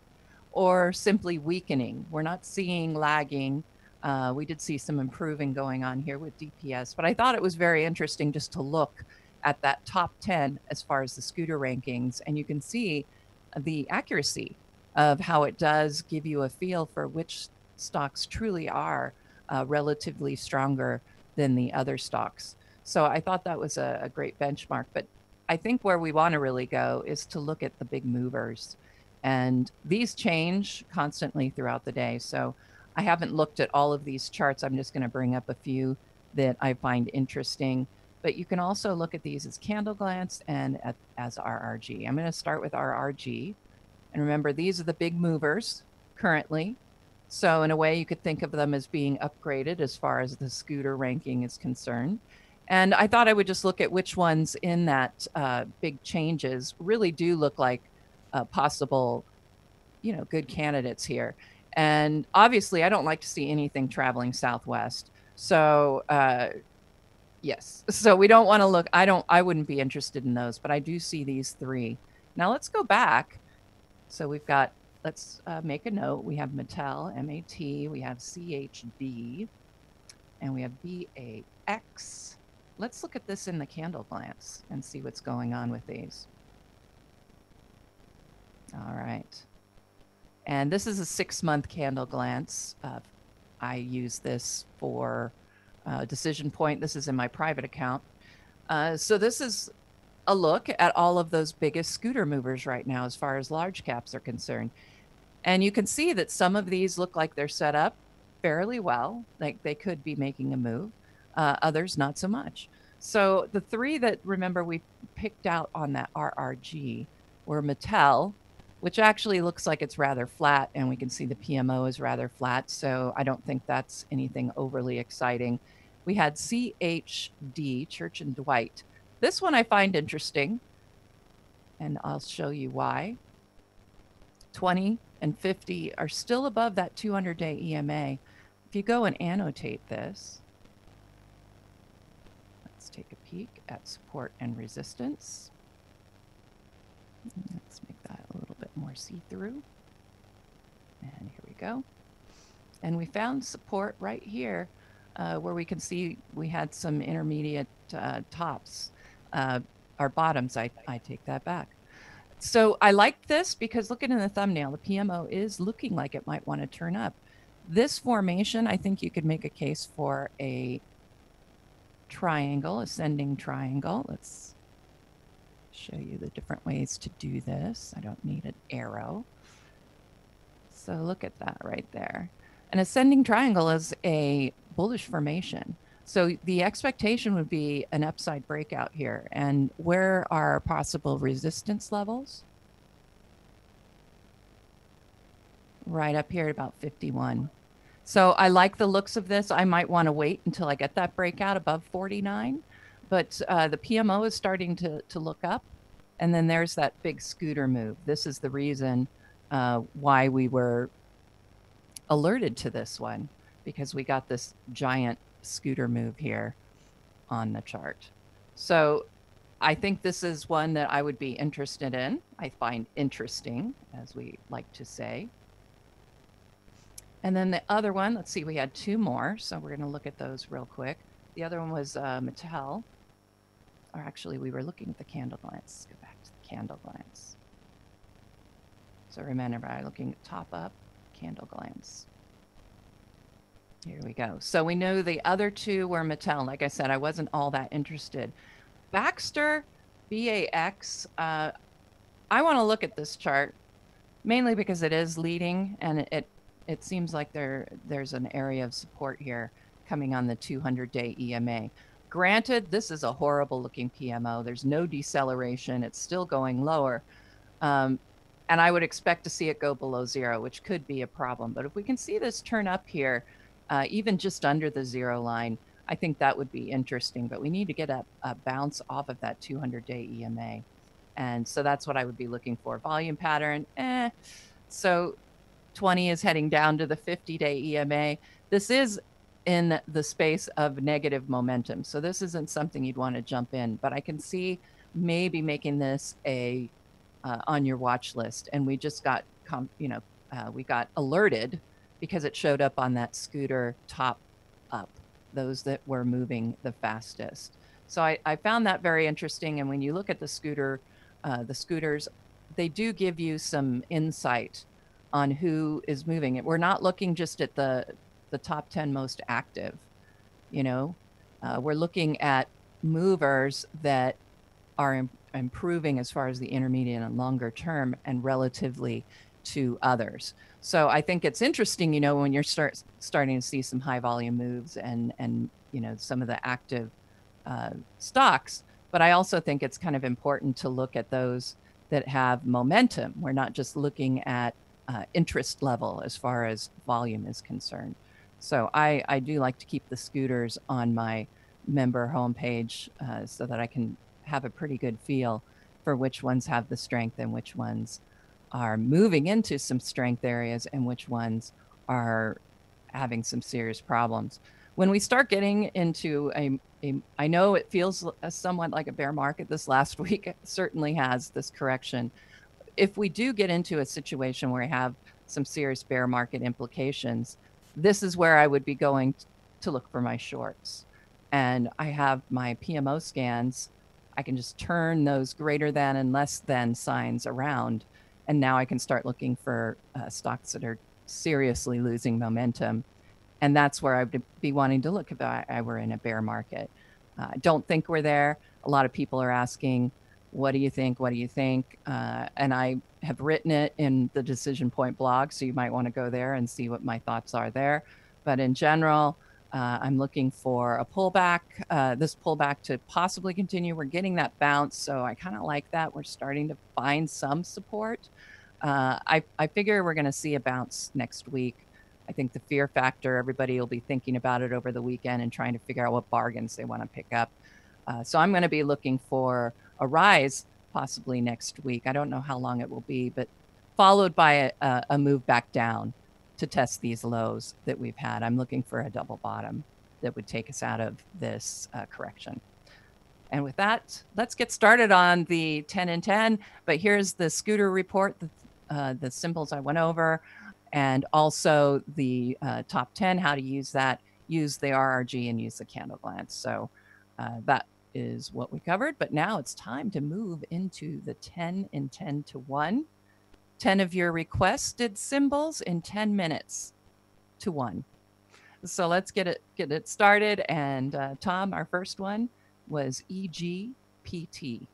or simply weakening. We're not seeing lagging. We did see some improving going on here with DPS, but I thought it was very interesting just to look at that top 10 as far as the scooter rankings, and you can see the accuracy of how it does give you a feel for which stocks truly are relatively stronger than the other stocks. So I thought that was a great benchmark. But I think where we want to really go is to look at the big movers. And these change constantly throughout the day. So I haven't looked at all of these charts. I'm just going to bring up a few that I find interesting. But you can also look at these as candle glance and as RRG. I'm going to start with RRG. And remember, these are the big movers currently. So in a way, you could think of them as being upgraded as far as the scooter ranking is concerned. And I thought I would just look at which ones in that big changes really do look like possible, good candidates here. And obviously, I don't like to see anything traveling southwest. So yes, so we don't want to look. I wouldn't be interested in those, but I do see these three. Now let's go back. So we've got, let's make a note. We have Mattel, MAT, we have CHD, and we have BAX. Let's look at this in the candle glance and see what's going on with these. All right. And this is a 6-month candle glance. I use this for Decision Point. This is in my private account. So this is a look at all of those biggest scooter movers right now as far as large caps are concerned. And you can see that some of these look like they're set up fairly well, like they could be making a move. Others not so much. So the three that, remember, we picked out on that RRG were Mattel, which actually looks like it's rather flat, and we can see the PMO is rather flat, so I don't think that's anything overly exciting. We had CHD, Church and Dwight. This one I find interesting, and I'll show you why. 20 and 50 are still above that 200-day EMA. If you go and annotate this, let's take a peek at support and resistance. Let's make that a little bit more see-through. And here we go. And we found support right here where we can see we had some intermediate tops. Our bottoms, I take that back. So I like this because looking in the thumbnail, the PMO is looking like it might want to turn up. This formation, I think you could make a case for a triangle, ascending triangle. Let's show you the different ways to do this. I don't need an arrow. So look at that right there. An ascending triangle is a bullish formation. So the expectation would be an upside breakout here. And where are possible resistance levels? Right up here at about 51. So I like the looks of this. I might want to wait until I get that breakout above 49. But the PMO is starting to look up. And then there's that big scooter move. This is the reason why we were alerted to this one, because we got this giant scooter move here on the chart. So I think this is one that I would be interested in. I find interesting, as we like to say. And then the other one, let's see, we had two more. So we're going to look at those real quick. The other one was Mattel. Or actually, we were looking at the candle glance. Let's go back to the candle glance. So remember, I'm looking at top up, candle glance. Here we go. So we know the other two were Mattel. Like I said, I wasn't all that interested. Baxter, BAX, I want to look at this chart mainly because it is leading, and it seems like there's an area of support here coming on the 200-day EMA. Granted, this is a horrible looking PMO. There's no deceleration. It's still going lower. And I would expect to see it go below zero, which could be a problem. But if we can see this turn up here, even just under the zero line, I think that would be interesting. But we need to get a bounce off of that 200-day EMA. And so that's what I would be looking for. Volume pattern, So 20 is heading down to the 50-day EMA. This is in the space of negative momentum. So this isn't something you'd want to jump in. But I can see maybe making this a on your watch list. And we just got, we got alerted because it showed up on that scooter top up, those that were moving the fastest. So I found that very interesting. And when you look at the scooters, they do give you some insight on who is moving it. We're not looking just at the top 10 most active, we're looking at movers that are improving as far as the intermediate and longer term and relatively to others. So I think it's interesting, when you're starting to see some high volume moves and some of the active stocks, but I also think it's kind of important to look at those that have momentum. We're not just looking at interest level as far as volume is concerned. So I do like to keep the scooters on my member homepage so that I can have a pretty good feel for which ones have the strength and which ones are moving into some strength areas and which ones are having some serious problems. When we start getting into I know it feels somewhat like a bear market this last week, it certainly has this correction. If we do get into a situation where we have some serious bear market implications, this is where I would be going to look for my shorts. And I have my PMO scans. I can just turn those greater than and less than signs around. And now I can start looking for stocks that are seriously losing momentum And that's where I'd be wanting to look if I were in a bear market. I don't think we're there. A lot of people are asking, what do you think? What do you think? And I have written it in the Decision Point blog, so you might want to go there and see what my thoughts are there. But in general, I'm looking for a pullback, this pullback to possibly continue. We're getting that bounce, so I kind of like that. We're starting to find some support. I figure we're going to see a bounce next week. I think the fear factor, everybody will be thinking about it over the weekend and trying to figure out what bargains they want to pick up. So I'm going to be looking for a rise possibly next week. I don't know how long it will be, but followed by a move back down to test these lows that we've had. I'm looking for a double bottom that would take us out of this correction. And with that, let's get started on the 10 and 10. But here's the scooter report, the symbols I went over, and also the top 10, how to use that, use the RRG and use the candle glance. So that is what we covered. But now it's time to move into the 10 and 10 to 1. 10 of your requested symbols in 10 minutes to 1. So let's get it started. And Tom, our first one was EGPT.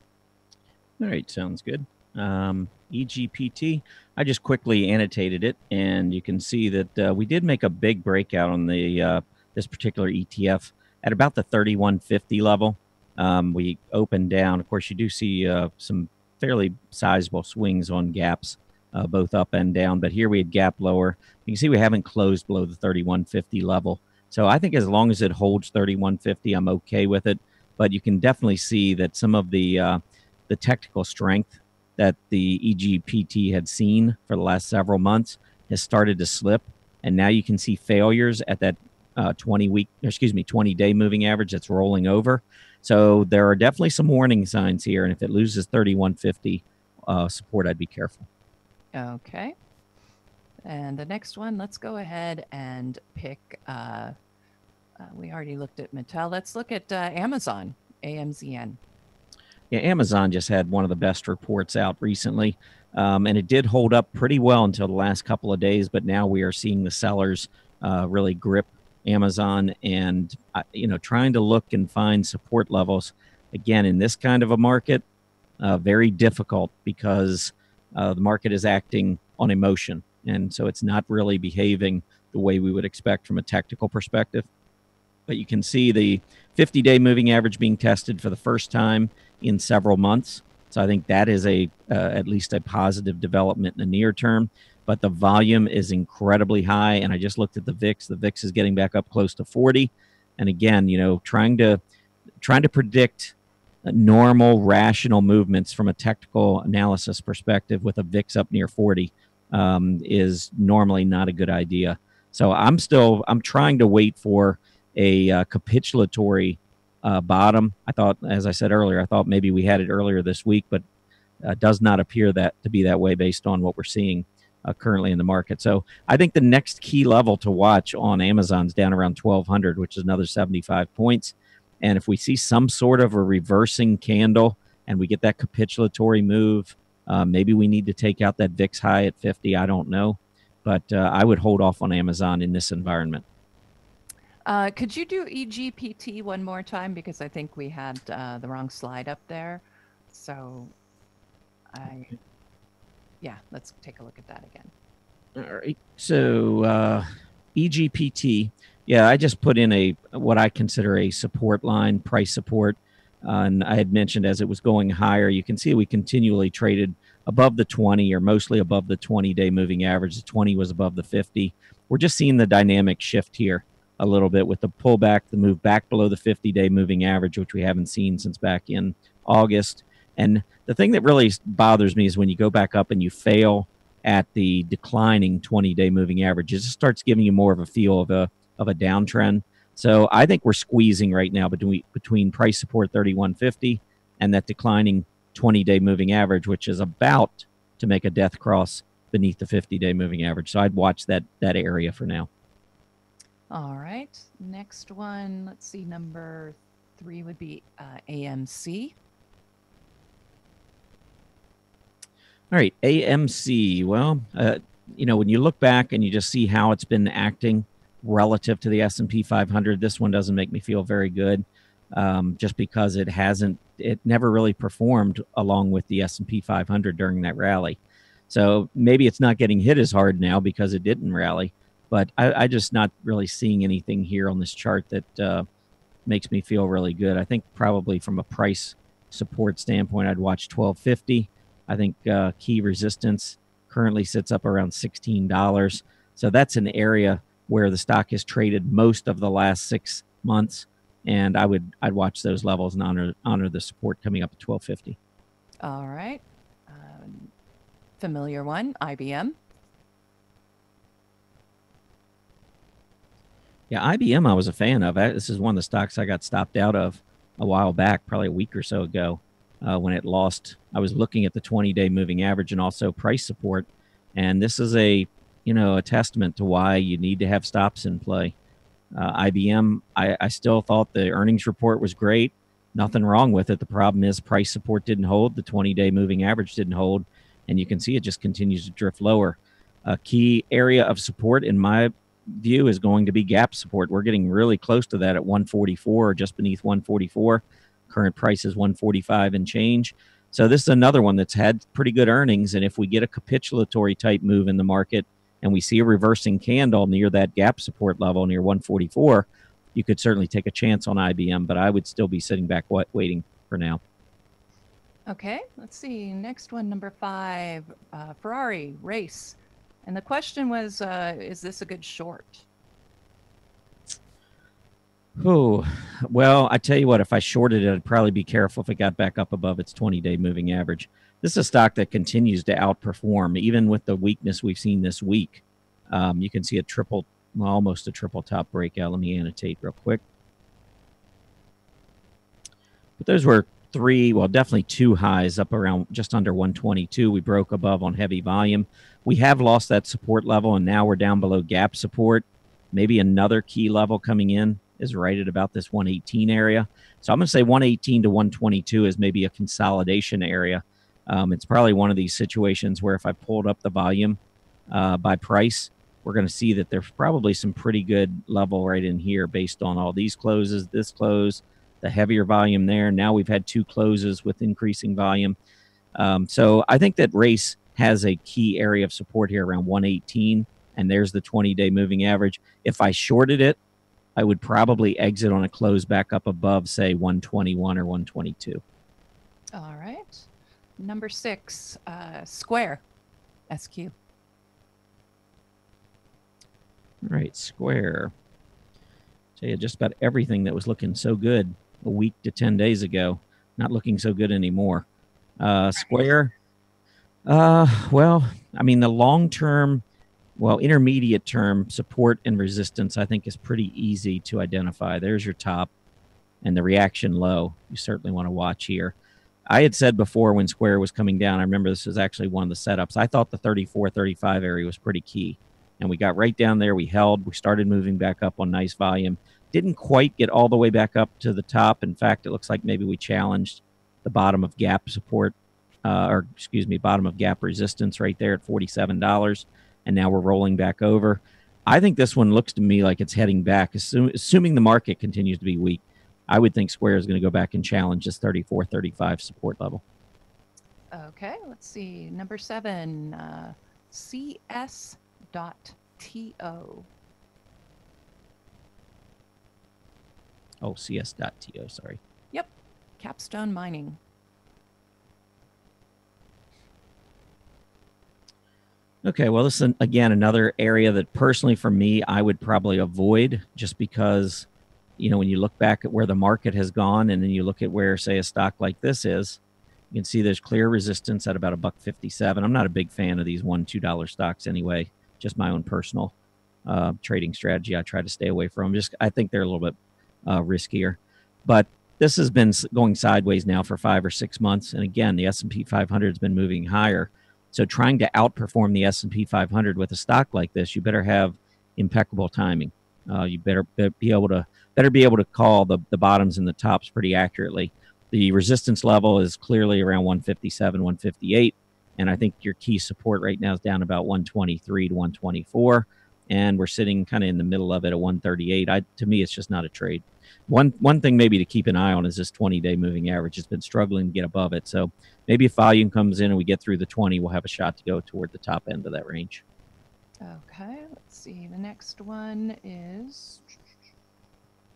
All right, sounds good. EGPT, I just quickly annotated it, and you can see that we did make a big breakout on the this particular ETF at about the 3150 level. We opened down. Of course, you do see some fairly sizable swings on gaps, both up and down, but here we had gap lower. You can see we haven't closed below the 3150 level. So I think as long as it holds 3150, I'm okay with it. But you can definitely see that some of the technical strength that the EGPT had seen for the last several months has started to slip. And now you can see failures at that 20-day moving average that's rolling over. So there are definitely some warning signs here. And if it loses 3150 support, I'd be careful. Okay. And the next one, let's go ahead and pick, we already looked at Mattel. Let's look at Amazon, AMZN. Yeah, Amazon just had one of the best reports out recently, and it did hold up pretty well until the last couple of days. But now we are seeing the sellers really grip Amazon, and trying to look and find support levels. Again, in this kind of a market, very difficult because the market is acting on emotion, and so it's not really behaving the way we would expect from a technical perspective. But you can see the 50-day moving average being tested for the first time in several months. So I think that is at least a positive development in the near term. But the volume is incredibly high, and I just looked at the VIX. The VIX is getting back up close to 40. And again, trying to predict normal, rational movements from a technical analysis perspective with a VIX up near 40 is normally not a good idea. So I'm trying to wait for a capitulatory bottom. I thought, as I said earlier, I thought maybe we had it earlier this week, but does not appear to be that way based on what we're seeing currently in the market. So I think the next key level to watch on Amazon's down around 1200, which is another 75 points. And if we see some sort of a reversing candle and we get that capitulatory move, maybe we need to take out that VIX high at 50. I don't know, but I would hold off on Amazon in this environment. Could you do EGPT one more time? Because I think we had the wrong slide up there. So let's take a look at that again. All right. So EGPT, I just put in what I consider a support line, price support. And I had mentioned as it was going higher, you can see we continually traded above the 20 or mostly above the 20-day moving average. The 20 was above the 50. We're just seeing the dynamic shift here a little bit with the pullback, the move back below the 50-day moving average, which we haven't seen since back in August. And the thing that really bothers me is when you go back up and you fail at the declining 20-day moving average, it just starts giving you more of a feel of a downtrend. So I think we're squeezing right now between price support 3150 and that declining 20-day moving average, which is about to make a death cross beneath the 50-day moving average. So I'd watch that area for now. All right. Next one, let's see, number 3 would be AMC. All right, AMC. Well, when you look back and you just see how it's been acting relative to the S&P 500. This one doesn't make me feel very good, just because it never really performed along with the S&P 500 during that rally. So maybe it's not getting hit as hard now because it didn't rally, but I just not really seeing anything here on this chart that makes me feel really good. I think probably from a price support standpoint, I'd watch 1250. I think key resistance currently sits up around $16. So that's an area where the stock has traded most of the last 6 months, and I'd watch those levels and honor the support coming up at 1250. All right. Familiar one, IBM. Yeah, IBM I was a fan of. This is one of the stocks I got stopped out of a while back, probably a week or so ago, when it lost. I was looking at the 20-day moving average and also price support, and this is a testament to why you need to have stops in play. IBM, I still thought the earnings report was great. Nothing wrong with it. The problem is price support didn't hold. The 20-day moving average didn't hold, and you can see it just continues to drift lower. A key area of support, in my view, is going to be gap support. We're getting really close to that at 144 or just beneath 144. Current price is 145 and change. So this is another one that's had pretty good earnings, and if we get a capitulatory type move in the market and we see a reversing candle near that gap support level near 144, you could certainly take a chance on IBM, but I would still be sitting back waiting for now. Okay, let's see. Next one, number 5, Ferrari race. And the question was, is this a good short? Oh, well, I tell you what, if I shorted it, I'd probably be careful if it got back up above its 20-day moving average. This is a stock that continues to outperform, even with the weakness we've seen this week. You can see almost a triple top breakout. Let me annotate real quick. But those were definitely 2 highs up around just under 122. We broke above on heavy volume. We have lost that support level, and now we're down below gap support. Maybe another key level coming in is right at about this 118 area. So I'm going to say 118 to 122 is maybe a consolidation area. It's probably one of these situations where if I pulled up the volume by price, we're going to see that there's probably some pretty good level right in here based on all these closes, this close, the heavier volume there. Now we've had 2 closes with increasing volume. So I think that race has a key area of support here around 118, and there's the 20-day moving average. If I shorted it, I would probably exit on a close back up above, say, 121 or 122. All right. Number 6, Square, SQ. All right, Square. Tell you just about everything that was looking so good a week to 10 days ago, not looking so good anymore. Square, well, I mean, the long-term, intermediate term support and resistance, I think, is pretty easy to identify. There's your top and the reaction low. You certainly want to watch here. I had said before when Square was coming down, I remember this was actually one of the setups. I thought the 34, 35 area was pretty key. And we got right down there. We held. We started moving back up on nice volume. Didn't quite get all the way back up to the top. In fact, it looks like maybe we challenged the bottom of gap support, bottom of gap resistance right there at $47. And now we're rolling back over. I think this one looks to me like it's heading back, assuming the market continues to be weak. I would think Square is going to go back and challenge this 34, 35 support level. Okay, let's see. Number 7, CS.TO. Oh, CS.TO, sorry. Yep, Capstone Mining. Okay, well, this is, again, another area that personally for me, I would probably avoid just because, when you look back at where the market has gone and then you look at where, say, a stock like this is, you can see there's clear resistance at about $1.57. I'm not a big fan of these $1, $2 stocks anyway, just my own personal trading strategy. I try to stay away from them. I think they're a little bit riskier. But this has been going sideways now for 5 or 6 months. And again, the S&P 500 has been moving higher. So trying to outperform the S&P 500 with a stock like this, you better have impeccable timing. You better be able to call the bottoms and the tops pretty accurately. The resistance level is clearly around 157, 158, and I think your key support right now is down about 123 to 124. and we're sitting kind of in the middle of it at 138. To me, it's just not a trade. One thing maybe to keep an eye on is this 20-day moving average. It's been struggling to get above it. So maybe if volume comes in and we get through the 20, we'll have a shot to go toward the top end of that range. Okay, let's see. The next one is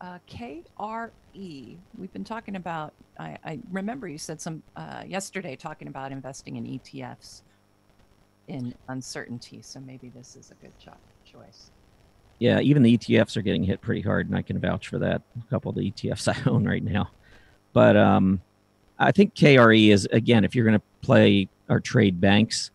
KRE. We've been talking about, I remember you said some yesterday talking about investing in ETFs in uncertainty. So maybe this is a good choice. Yeah, even the ETFs are getting hit pretty hard, and I can vouch for that. A couple of the ETFs I own right now. But I think KRE is, again, if you're going to play or trade banks,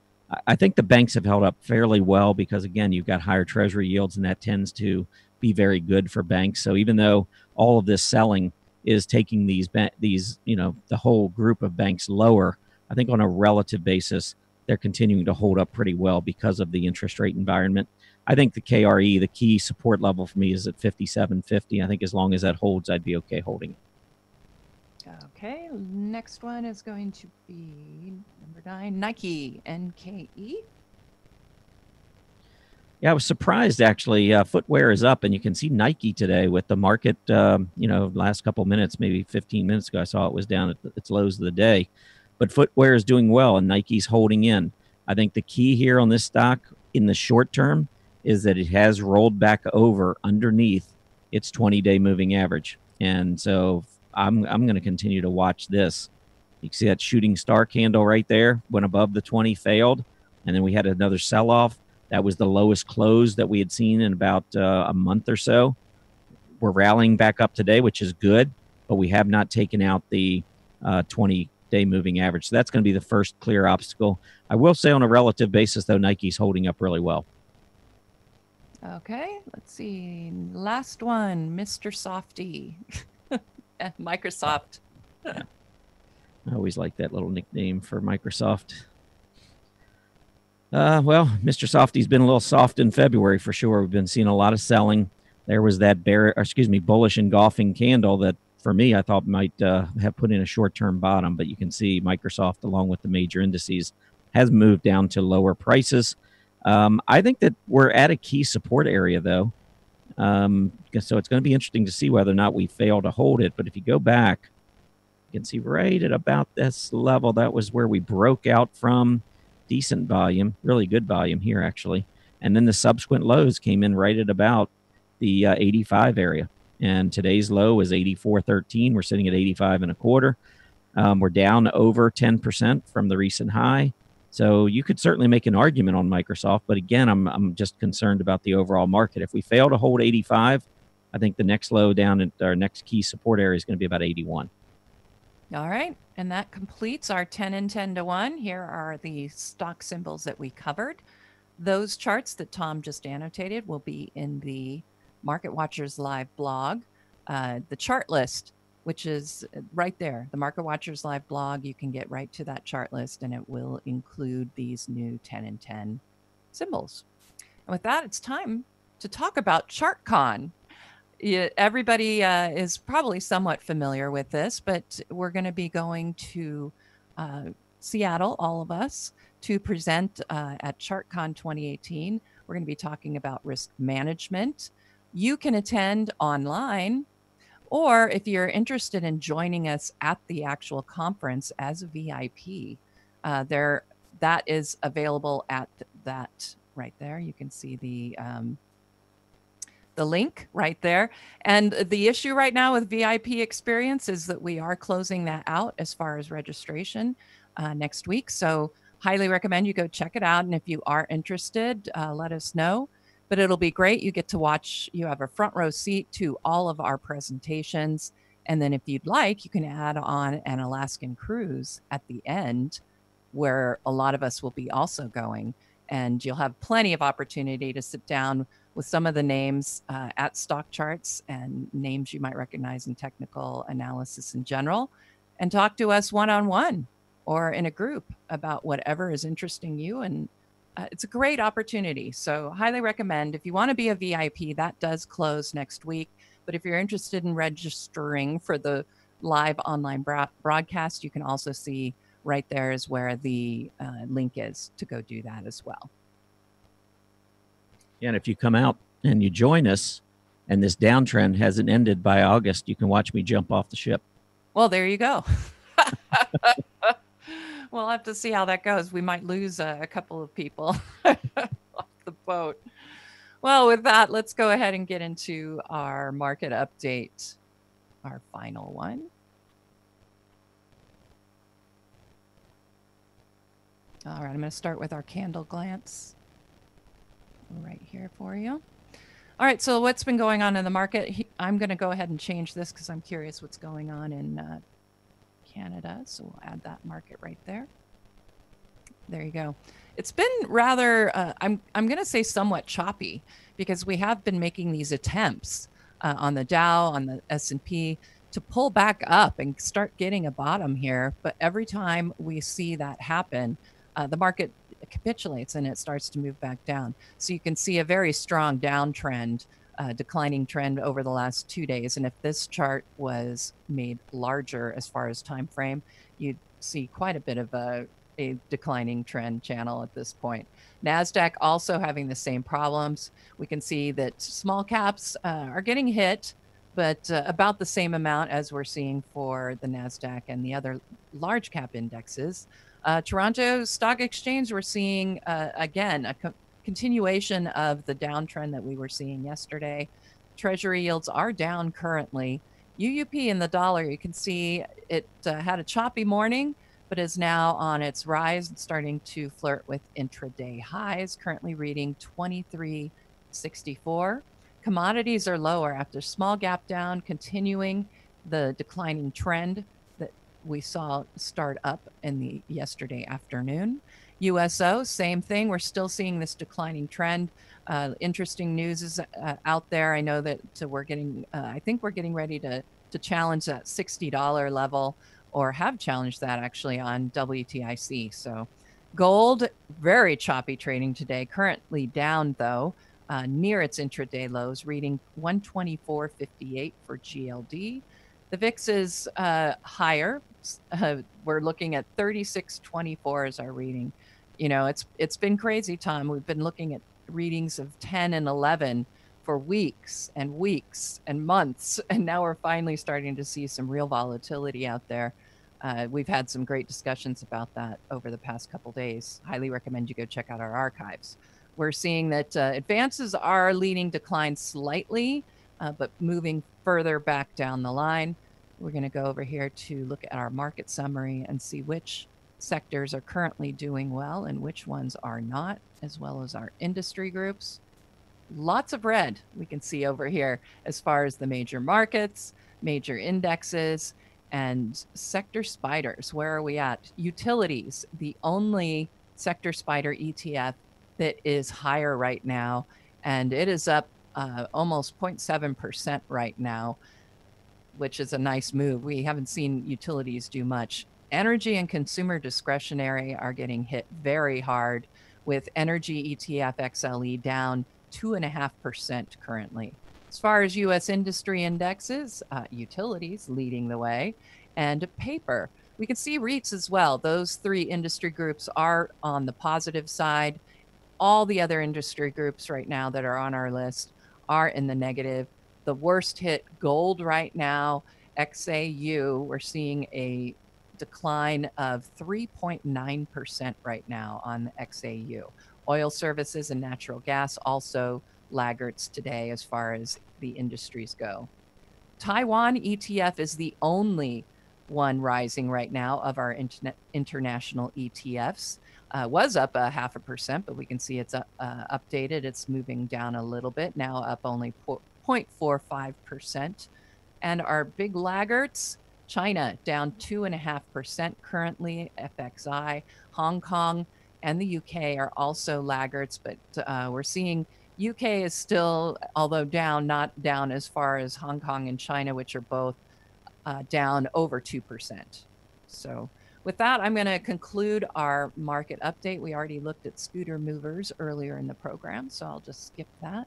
I think the banks have held up fairly well because, again, you've got higher treasury yields, and that tends to be very good for banks. So even though all of this selling is taking these the whole group of banks lower, I think on a relative basis, they're continuing to hold up pretty well because of the interest rate environment. I think the KRE, the key support level for me is at 57.50. I think as long as that holds, I'd be okay holding it. Okay, next one is going to be number 9, Nike, NKE. Yeah, I was surprised actually. Footwear is up, and you can see Nike today with the market. Last couple minutes, maybe 15 minutes ago, I saw it was down at its lows of the day. But footwear is doing well, and Nike's holding in. I think the key here on this stock in the short term is that it has rolled back over underneath its 20-day moving average. And so I'm going to continue to watch this. You can see that shooting star candle right there, went above the 20, failed, and then we had another sell-off. That was the lowest close that we had seen in about a month or so. We're rallying back up today, which is good, but we have not taken out the 20-day moving average. So that's going to be the first clear obstacle. I will say on a relative basis, though, Nike's holding up really well. Okay, let's see. Last one, Mr. Softy. Microsoft. Yeah. I always like that little nickname for Microsoft. Well, Mr. Softy's been a little soft in February for sure. We've been seeing a lot of selling. There was that bullish engulfing candle that, for me, I thought might have put in a short-term bottom. But you can see Microsoft, along with the major indices, has moved down to lower prices. I think that we're at a key support area, though. So it's going to be interesting to see whether or not we fail to hold it. But if you go back, you can see right at about this level, that was where we broke out from. Decent volume, really good volume here, actually. And then the subsequent lows came in right at about the 85 area. And today's low is 84.13. We're sitting at 85.25. We're down over 10% from the recent high. So you could certainly make an argument on Microsoft, but again, I'm just concerned about the overall market. If we fail to hold 85, I think the next low down at our next key support area is going to be about 81. All right, and that completes our 10 and 10 to 1. Here are the stock symbols that we covered. Those charts that Tom just annotated will be in the Market Watchers Live blog. The chart list, which is right there, the Market Watchers Live blog, you can get right to that chart list, and it will include these new 10 and 10 symbols. And with that, it's time to talk about ChartCon. Everybody is probably somewhat familiar with this, but we're going to be going to Seattle, all of us, to present at ChartCon 2018. We're going to be talking about risk management. You can attend online, or if you're interested in joining us at the actual conference as a VIP, that is available at that right there. You can see the link right there. And the issue right now with VIP experience is that we are closing that out as far as registration next week. So highly recommend you go check it out. And if you are interested, let us know. But it'll be great. You get to watch, you have a front row seat to all of our presentations. And then if you'd like, you can add on an Alaskan cruise at the end, where a lot of us will be also going. And you'll have plenty of opportunity to sit down with some of the names at StockCharts and names you might recognize in technical analysis in general, and talk to us one-on-one or in a group about whatever is interesting you. And it's a great opportunity. So highly recommend. If you want to be a VIP, that does close next week. But if you're interested in registering for the live online broadcast, you can also see right there is where the link is to go do that as well. Yeah, and if you come out and you join us and this downtrend hasn't ended by August, you can watch me jump off the ship. Well, there you go. We'll have to see how that goes. We might lose a couple of people off the boat. Well, with that, let's go ahead and get into our market update, our final one. All right, I'm going to start with our candle glance right here for you. All right, so what's been going on in the market? I'm going to go ahead and change this because I'm curious what's going on in Canada. So we'll add that market right there. There you go. It's been rather, I'm going to say somewhat choppy, because we have been making these attempts on the Dow, on the S&P, to pull back up and start getting a bottom here. But every time we see that happen, the market capitulates and it starts to move back down. So you can see a very strong downtrend, declining trend over the last 2 days. And if this chart was made larger as far as time frame, you'd see quite a bit of a declining trend channel at this point. NASDAQ also having the same problems. We can see that small caps are getting hit, but about the same amount as we're seeing for the NASDAQ and the other large cap indexes. Toronto Stock Exchange, we're seeing, again, a continuation of the downtrend that we were seeing yesterday. Treasury yields are down currently. UUP in the dollar, you can see it had a choppy morning, but is now on its rise and starting to flirt with intraday highs, currently reading 23.64. Commodities are lower after small gap down, continuing the declining trend that we saw start up in the yesterday afternoon. USO, same thing. We're still seeing this declining trend. Interesting news is out there. I know that we're getting, I think we're getting ready to challenge that $60 level, or have challenged that actually on WTIC. So gold, very choppy trading today, currently down though, near its intraday lows, reading 124.58 for GLD. The VIX is higher. We're looking at 36.24 as our reading. You know, it's been crazy, Tom. We've been looking at readings of 10 and 11 for weeks and weeks and months, and now we're finally starting to see some real volatility out there. We've had some great discussions about that over the past couple days. Highly recommend you go check out our archives. We're seeing that advances are leading decline slightly, but moving further back down the line. We're going to go over here to look at our market summary and see which sectors are currently doing well and which ones are not, as well as our industry groups. Lots of red we can see over here as far as the major markets, major indexes, and sector spiders. Where are we at? Utilities, the only sector spider ETF that is higher right now, and it is up almost 0.7% right now, which is a nice move. We haven't seen utilities do much. Energy and consumer discretionary are getting hit very hard, with energy ETF XLE down 2.5% currently. As far as U.S. industry indexes, utilities leading the way, and paper. We can see REITs as well. Those three industry groups are on the positive side. All the other industry groups right now that are on our list are in the negative. The worst hit, gold right now, XAU, we're seeing a decline of 3.9% right now on the XAU. Oil services and natural gas also laggards today as far as the industries go. Taiwan ETF is the only one rising right now of our international ETFs. Was up 0.5%, but we can see it's updated. It's moving down a little bit, now up only 0.45%. And our big laggards, China down 2.5% currently, FXI. Hong Kong and the UK are also laggards, but we're seeing UK is still, although down, not down as far as Hong Kong and China, which are both down over 2%. So with that, I'm going to conclude our market update. We already looked at scooter movers earlier in the program, so I'll just skip that.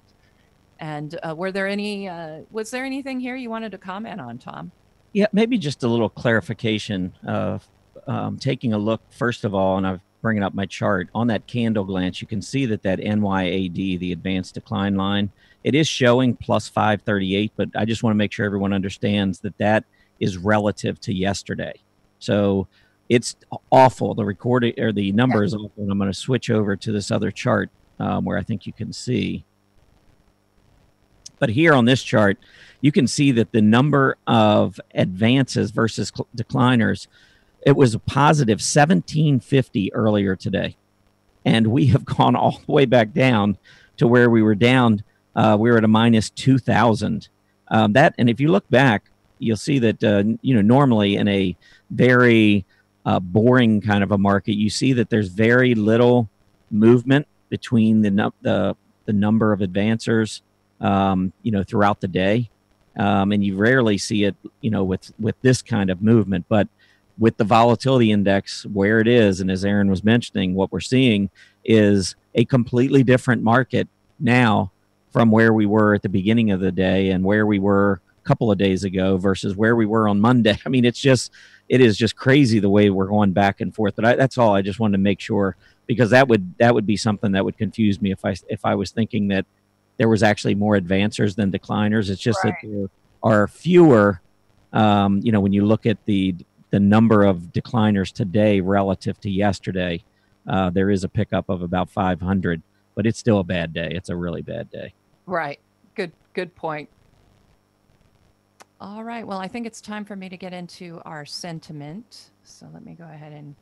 And was there anything here you wanted to comment on, Tom? Yeah, maybe just a little clarification of taking a look, first of all, and I've bringing up my chart, on that candle glance, you can see that NYAD, the advanced decline line, it is showing plus 538, but I just want to make sure everyone understands that that is relative to yesterday. So it's awful. The recording or the number is awful. And I'm going to switch over to this other chart where I think you can see. But here on this chart, you can see that the number of advances versus decliners, it was a positive 1750 earlier today. And we have gone all the way back down to where we were down. We were at a minus 2,000. And if you look back, you'll see that, normally in a very boring kind of a market, you see that there's very little movement between the number of advancers, throughout the day. And you rarely see it, with this kind of movement. But with the volatility index where it is, and as Aaron was mentioning, what we're seeing is a completely different market now from where we were at the beginning of the day and where we were a couple of days ago versus where we were on Monday. I mean, it is just crazy the way we're going back and forth. But that's all. I just wanted to make sure, because that would be something that would confuse me if I was thinking that there was actually more advancers than decliners. It's just that there are fewer, when you look at the number of decliners today relative to yesterday, there is a pickup of about 500, but it's still a bad day. It's a really bad day. Right. Good point. All right. Well, I think it's time for me to get into our sentiment. So let me go ahead and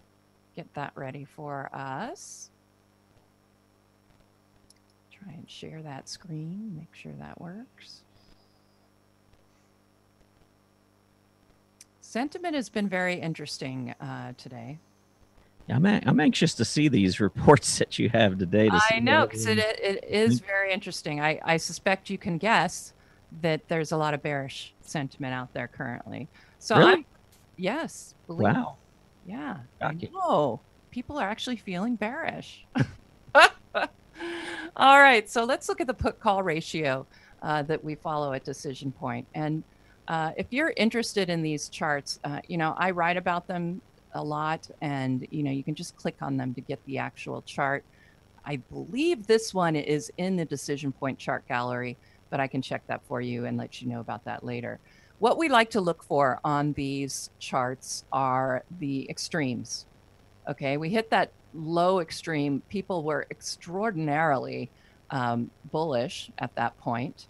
get that ready for us. Try and share that screen, make sure that works. Sentiment has been very interesting today. I'm anxious to see these reports that you have today. I know, because it is very interesting. I suspect you can guess that there's a lot of bearish sentiment out there currently. So really? Yes. Wow. Yeah. Oh, people are actually feeling bearish. All right. So let's look at the put call ratio that we follow at Decision Point. And if you're interested in these charts, I write about them a lot, and you can just click on them to get the actual chart. I believe this one is in the Decision Point chart gallery, but I can check that for you and let you know about that later. What we like to look for on these charts are the extremes. Okay, we hit that low extreme. People were extraordinarily bullish at that point.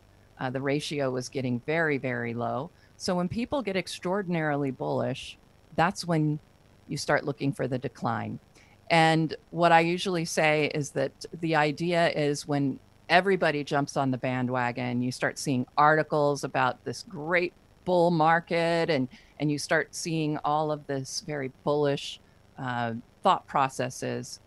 The ratio was getting very, very low. So when people get extraordinarily bullish, that's when you start looking for the decline. And what I usually say is that the idea is when everybody jumps on the bandwagon, you start seeing articles about this great bull market, and you start seeing all of this very bullish thought processes.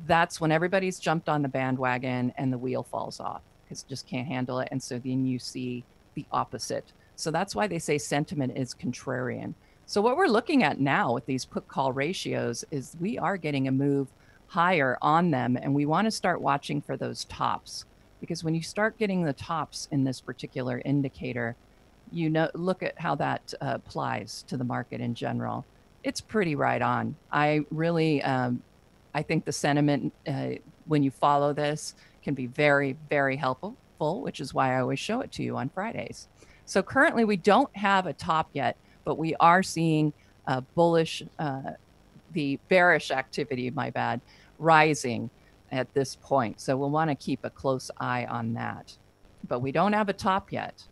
That's when everybody's jumped on the bandwagon and the wheel falls off because it just can't handle it. And so then you see the opposite. So that's why they say sentiment is contrarian. So what we're looking at now with these put call ratios is we are getting a move higher on them, and we want to start watching for those tops, because when you start getting the tops in this particular indicator, look at how that applies to the market in general. It's pretty right on. I really, I think the sentiment when you follow this can be very, very helpful, which is why I always show it to you on Fridays. So currently we don't have a top yet, but we are seeing bullish, the bearish activity, rising at this point. So we'll want to keep a close eye on that. But we don't have a top yet.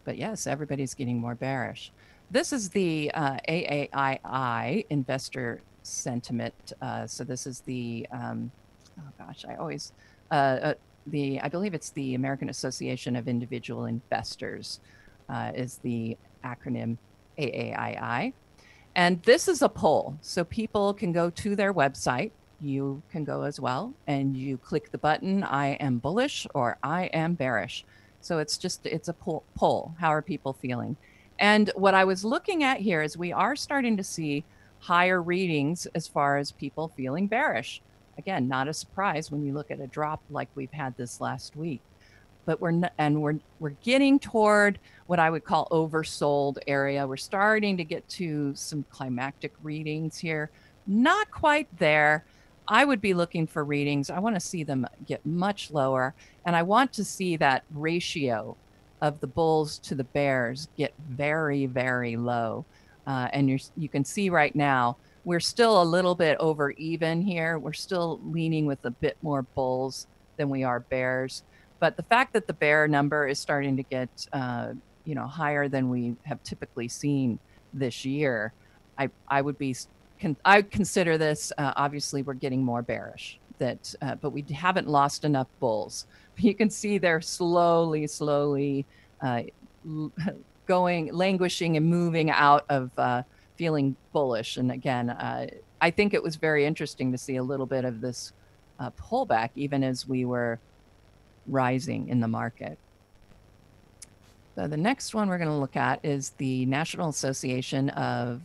But yes, everybody's getting more bearish. This is the AAII investor sentiment. So this is the, I believe it's the American Association of Individual Investors is the acronym AAII. And this is a poll. So people can go to their website. You can go as well, and you click the button, I am bullish or I am bearish. So it's a poll. How are people feeling? And what I was looking at here is we are starting to see higher readings as far as people feeling bearish. Again, not a surprise when you look at a drop like we've had this last week. But we're getting toward what I would call oversold area. We're starting to get to some climactic readings here. not quite there. I would be looking for readings. I want to see them get much lower. And I want to see that ratio of the bulls to the bears get very, very low. And you can see right now, we're still a little bit over even here. We're still leaning with a bit more bulls than we are bears. But the fact that the bear number is starting to get higher than we have typically seen this year, I would be I consider this obviously we're getting more bearish, but we haven't lost enough bulls. You can see they're slowly languishing and moving out of feeling bullish. And again, I think it was very interesting to see a little bit of this pullback even as we were rising in the market. So the next one we're going to look at is the National Association of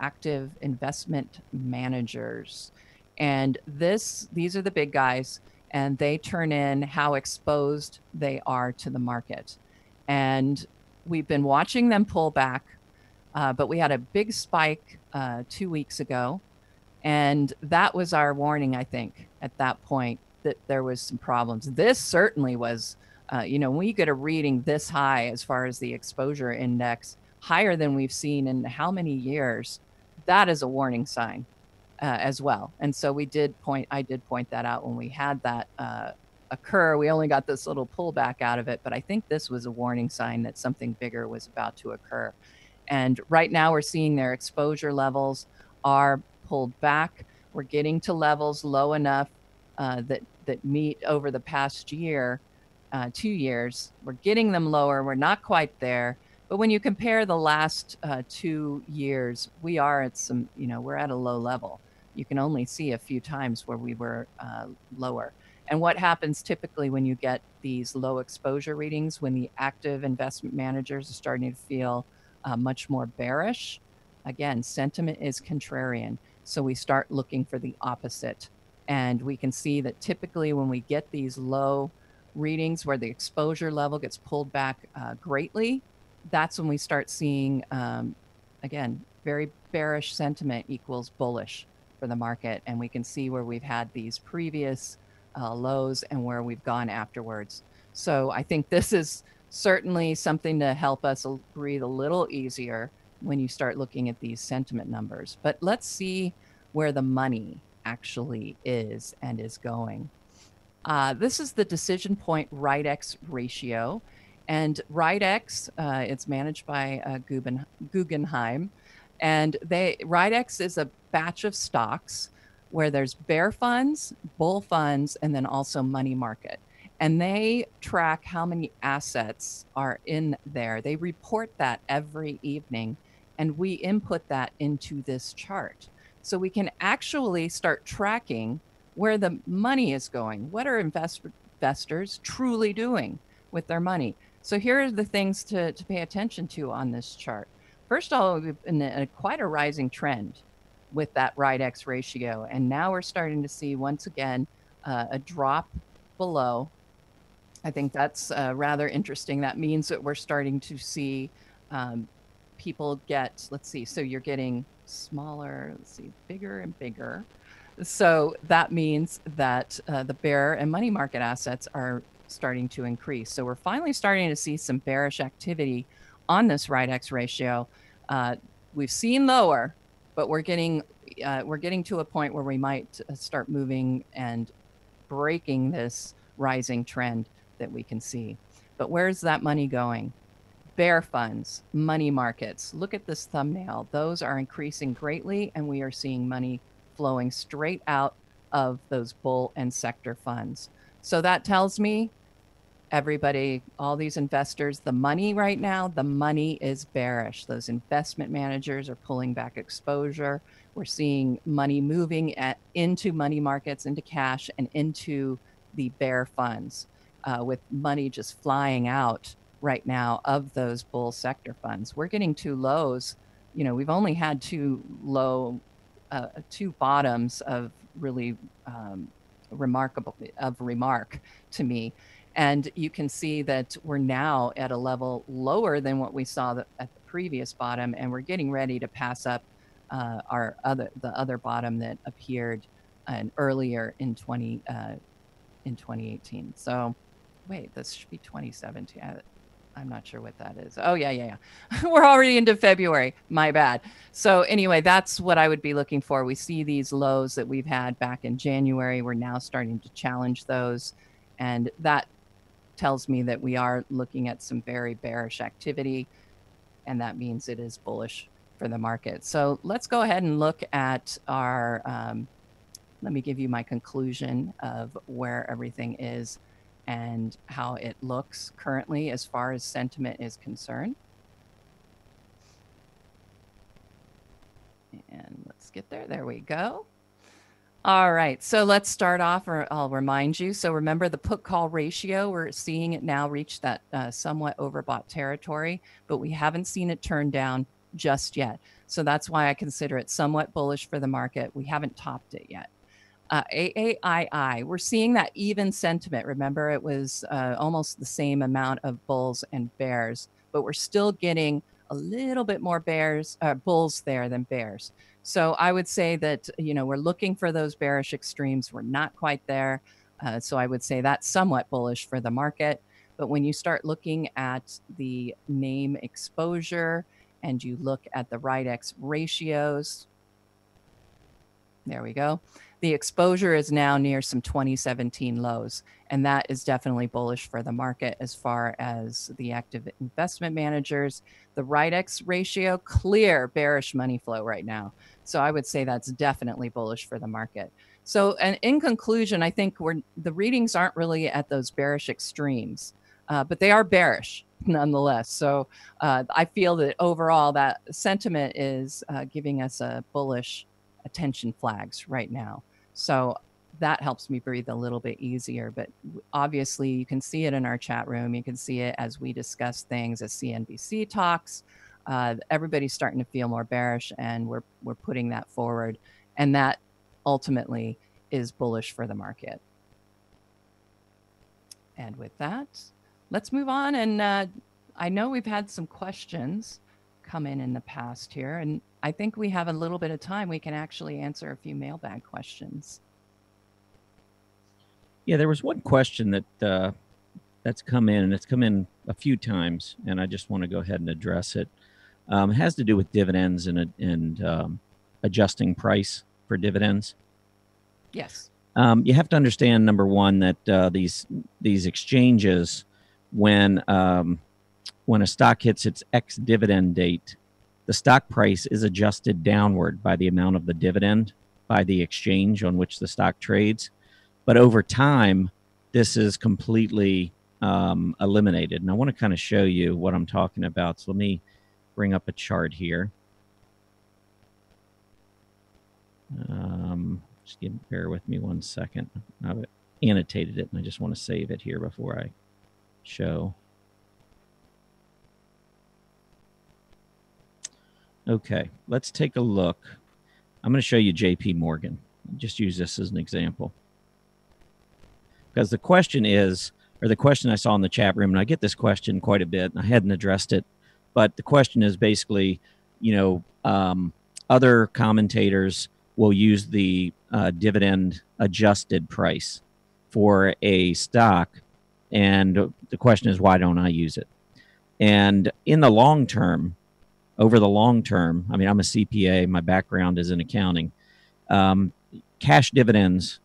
Active Investment Managers. And these are the big guys, and they turn in how exposed they are to the market. And we've been watching them pull back, but we had a big spike 2 weeks ago. And that was our warning, I think, at that point, that there was some problems. This certainly was, when you get a reading this high as far as the exposure index, higher than we've seen in how many years, that is a warning sign as well. And so I did point that out when we had that occur. We only got this little pullback out of it, but I think this was a warning sign that something bigger was about to occur. And right now we're seeing their exposure levels are pulled back. We're getting to levels low enough that meet over the past year, 2 years. We're getting them lower. We're not quite there. But when you compare the last 2 years, we are at some, we're at a low level. You can only see a few times where we were lower. And what happens typically when you get these low exposure readings, when the active investment managers are starting to feel much more bearish, again, sentiment is contrarian. So we start looking for the opposite. And we can see that typically when we get these low readings where the exposure level gets pulled back greatly, that's when we start seeing, again, very bearish sentiment equals bullish for the market. And we can see where we've had these previous lows and where we've gone afterwards. So I think this is certainly something to help us breathe a little easier when you start looking at these sentiment numbers. But let's see where the money actually is and is going. This is the decision point RIDEX ratio. And RIDEX, it's managed by Guggenheim. And RIDEX is a batch of stocks where there's bear funds, bull funds, and then also money market. And they track how many assets are in there. They report that every evening, and we input that into this chart. So we can actually start tracking where the money is going. What are investors truly doing with their money? So here are the things to pay attention to on this chart. First of all, we've been in quite a rising trend with that RIDEX ratio. And now we're starting to see, once again, a drop below. I think that's rather interesting. That means that we're starting to see people get, let's see, so you're getting smaller, let's see, bigger and bigger. So that means that the bear and money market assets are starting to increase. So we're finally starting to see some bearish activity on this RIDEX ratio. We've seen lower, but we're getting to a point where we might start moving and breaking this rising trend that we can see. But where's that money going? Bear funds, money markets. Look at this thumbnail. Those are increasing greatly, and we are seeing money flowing straight out of those bull and sector funds. So that tells me, everybody, all these investors, the money right now, the money is bearish. Those investment managers are pulling back exposure. We're seeing money moving into money markets, into cash, and into the bear funds, with money just flying out right now of those bull sector funds. We're getting to lows. We've only had two bottoms of really remark to me. And you can see that we're now at a level lower than what we saw at the previous bottom, and we're getting ready to pass up the other bottom that appeared earlier in 2018. So wait, this should be 2017. I'm not sure what that is. Oh, yeah. We're already into February. My bad. So anyway, that's what I would be looking for. We see these lows that we've had back in January. We're now starting to challenge those. And that tells me that we are looking at some very bearish activity. And that means it is bullish for the market. So let's go ahead and look at our, let me give you my conclusion of where everything is and how it looks currently as far as sentiment is concerned. And let's get there. There we go. All right. So let's start off, or I'll remind you. So remember the put call ratio, we're seeing it now reach that somewhat overbought territory, but we haven't seen it turn down just yet. So that's why I consider it somewhat bullish for the market. We haven't topped it yet. AAII, we're seeing that even sentiment. Remember, it was almost the same amount of bulls and bears, but we're still getting a little bit more bulls there than bears. So I would say that, we're looking for those bearish extremes. We're not quite there. So I would say that's somewhat bullish for the market. But when you start looking at the name exposure and you look at the RIDEX ratios, there we go. The exposure is now near some 2017 lows, and that is definitely bullish for the market as far as the active investment managers. The RIDEX ratio, clear bearish money flow right now. So I would say that's definitely bullish for the market. So, and in conclusion, I think the readings aren't really at those bearish extremes, but they are bearish nonetheless. So I feel that overall that sentiment is giving us a bullish attention flags right now. So that helps me breathe a little bit easier. But obviously, you can see it in our chat room. You can see it as we discuss things, as CNBC talks. Everybody's starting to feel more bearish, and we're putting that forward. And that ultimately is bullish for the market. And with that, let's move on. And I know we've had some questions come in the past here, and I think we have a little bit of time. We can actually answer a few mailbag questions. Yeah, there was one question that that's come in, and it's come in a few times, and I just want to go ahead and address it. It has to do with dividends and adjusting price for dividends. Yes. You have to understand, number one, that these exchanges, when a stock hits its ex-dividend date, the stock price is adjusted downward by the amount of the dividend by the exchange on which the stock trades. But over time, this is completely eliminated. And I want to kind of show you what I'm talking about. So let me bring up a chart here. Just bear with me 1 second. I've annotated it, and I just want to save it here before I show. Okay, let's take a look. I'm going to show you JP Morgan. Just use this as an example. Because the question is, or the question I saw in the chat room, and I get this question quite a bit, and I hadn't addressed it, but the question is basically, other commentators will use the dividend adjusted price for a stock, and the question is, why don't I use it? And in the long term, over the long term, I mean, I'm a CPA, my background is in accounting, cash dividends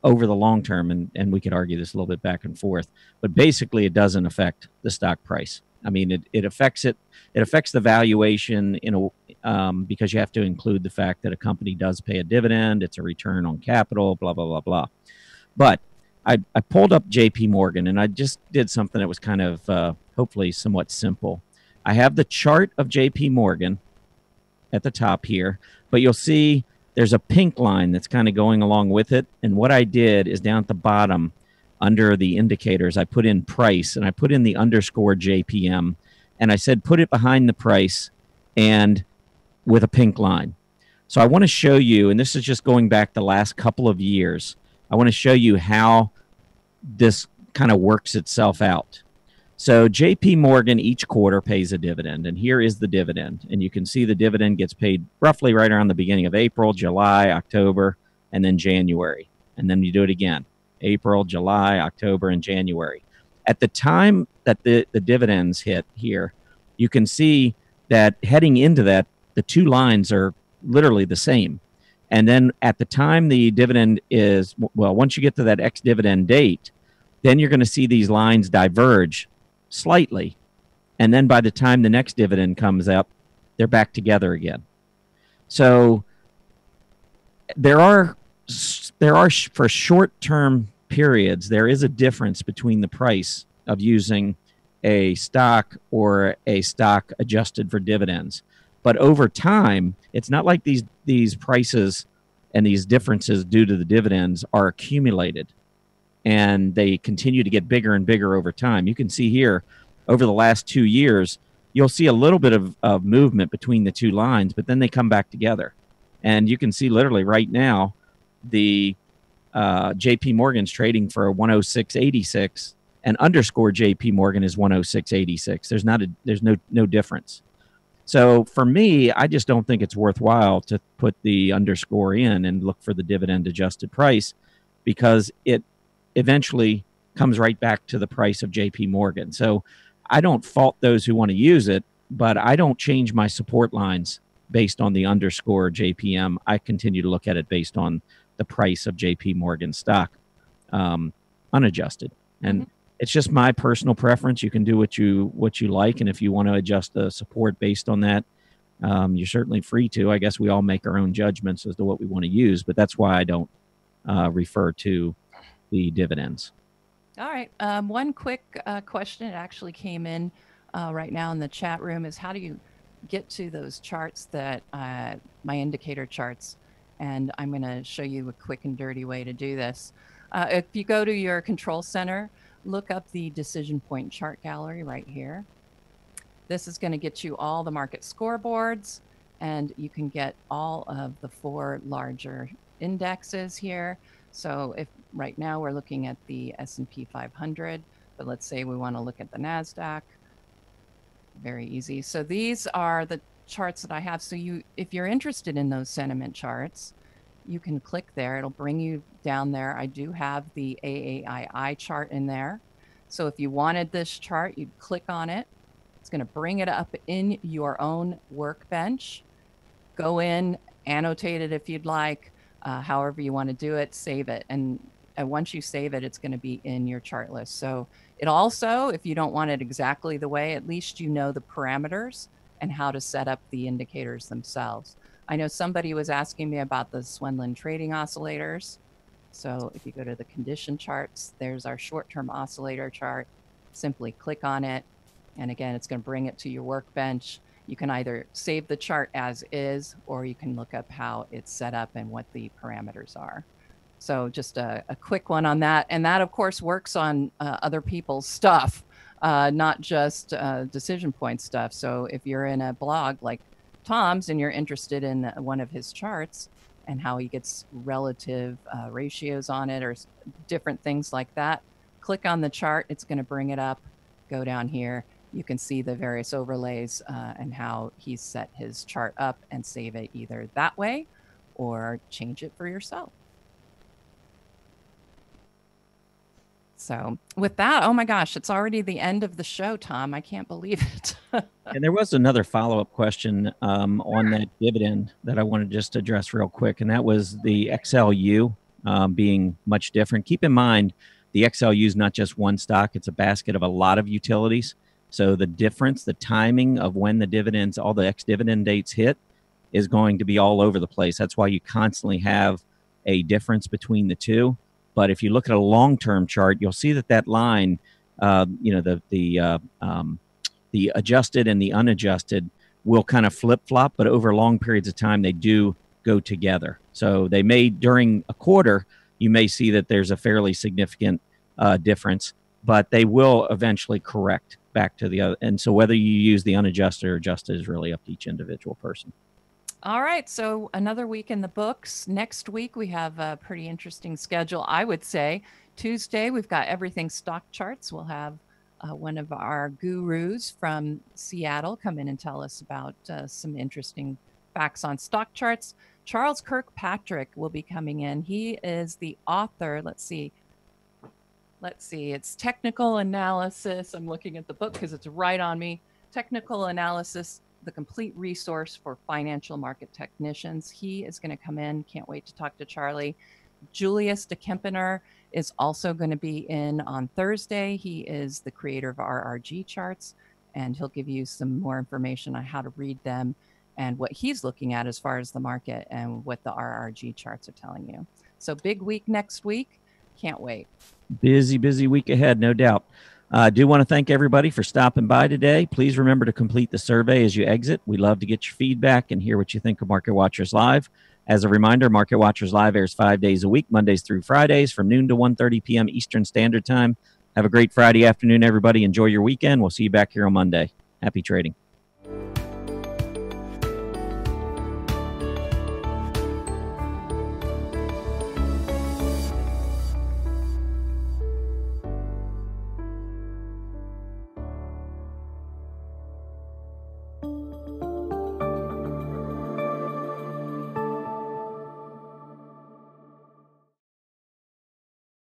over the long term, and we could argue this a little bit back and forth, but basically it doesn't affect the stock price. I mean, it affects it. It affects the valuation because you have to include the fact that a company does pay a dividend. It's a return on capital, blah, blah, blah, blah. But I pulled up JP Morgan, and I just did something that was kind of hopefully somewhat simple. I have the chart of JP Morgan at the top here, but you'll see there's a pink line that's kind of going along with it. And what I did is down at the bottom under the indicators, I put in price, and I put in the underscore JPM, and I said put it behind the price and with a pink line. So I want to show you, and this is just going back the last couple of years, I want to show you how this kind of works itself out. So JP Morgan each quarter pays a dividend, and here is the dividend. And you can see the dividend gets paid roughly right around the beginning of April, July, October, and then January. And then you do it again, April, July, October, and January. At the time that the dividends hit here, you can see that heading into that, the two lines are literally the same. And then at the time the dividend is, well, once you get to that ex-dividend date, then you're going to see these lines diverge slightly. And then by the time the next dividend comes up, they're back together again. So there are for short-term periods, there is a difference between the price of using a stock or a stock adjusted for dividends. But over time, it's not like these prices and these differences due to the dividends are accumulated and they continue to get bigger and bigger over time. You can see here over the last 2 years, you'll see a little bit of movement between the two lines, but then they come back together. And you can see literally right now, the JP Morgan's trading for 106.86 and underscore JP Morgan is 106.86. There's no difference. So for me, I just don't think it's worthwhile to put the underscore in and look for the dividend adjusted price, because it eventually comes right back to the price of JP Morgan. So I don't fault those who want to use it, but I don't change my support lines based on the underscore JPM. I continue to look at it based on the price of JP Morgan stock, unadjusted. And it's just my personal preference. You can do what you like, and if you want to adjust the support based on that, you're certainly free to. I guess we all make our own judgments as to what we want to use, but that's why I don't refer to the dividends. All right. One quick question that actually came in right now in the chat room is, how do you get to those charts that my indicator charts? And I'm going to show you a quick and dirty way to do this. If you go to your control center, look up the decision point chart gallery right here. This is going to get you all the market scoreboards, and you can get all of the 4 larger indexes here. So if right now we're looking at the S&P 500, but let's say we want to look at the NASDAQ. Very easy. So these are the charts that I have. So if you're interested in those sentiment charts, you can click there. It'll bring you down there. I do have the AAII chart in there. So if you wanted this chart, you'd click on it. It's going to bring it up in your own workbench. Go in, annotate it if you'd like, however you want to do it, save it. And once you save it, it's going to be in your chart list. So it also, if you don't want it exactly the way, at least you know the parameters and how to set up the indicators themselves. I know somebody was asking me about the Swenlin trading oscillators. So if you go to the condition charts, there's our short-term oscillator chart. Simply click on it. And again, it's going to bring it to your workbench. You can either save the chart as is, or you can look up how it's set up and what the parameters are. So just a quick one on that. And that, of course, works on other people's stuff, not just decision point stuff. So if you're in a blog like Tom's and you're interested in one of his charts and how he gets relative ratios on it or different things like that, click on the chart. It's going to bring it up. Go down here. You can see the various overlays and how he's set his chart up, and save it either that way or change it for yourself. So with that, oh my gosh, it's already the end of the show, Tom. I can't believe it. And there was another follow-up question on that dividend that I wanted just to address real quick, and that was the XLU being much different. Keep in mind, the XLU is not just one stock. It's a basket of a lot of utilities. So the difference, the timing of when the dividends, all the ex-dividend dates hit, is going to be all over the place. That's why you constantly have a difference between the two. But if you look at a long-term chart, you'll see that that line, the adjusted and the unadjusted will kind of flip-flop, but over long periods of time, they do go together. So they may, during a quarter, you may see that there's a fairly significant difference, but they will eventually correct back to the other. And so whether you use the unadjusted or adjusted is really up to each individual person. All right, so another week in the books. Next week, we have a pretty interesting schedule, I would say. Tuesday, we've got everything stock charts. We'll have one of our gurus from Seattle come in and tell us about some interesting facts on stock charts. Charles Kirkpatrick will be coming in. He is the author. Let's see. It's Technical Analysis. I'm looking at the book because it's right on me. Technical Analysis, the complete resource for financial market technicians. He is going to come in. Can't wait to talk to Charlie. Julius de Kempener is also going to be in on Thursday. He is the creator of RRG Charts, and he'll give you some more information on how to read them and what he's looking at as far as the market and what the RRG charts are telling you. So big week next week. Can't wait. Busy week ahead, no doubt. I do want to thank everybody for stopping by today. Please remember to complete the survey as you exit. We love to get your feedback and hear what you think of Market Watchers Live. As a reminder, Market Watchers Live airs 5 days a week, Mondays through Fridays from noon to 1:30 p.m. Eastern Standard Time. Have a great Friday afternoon, everybody. Enjoy your weekend. We'll see you back here on Monday. Happy trading.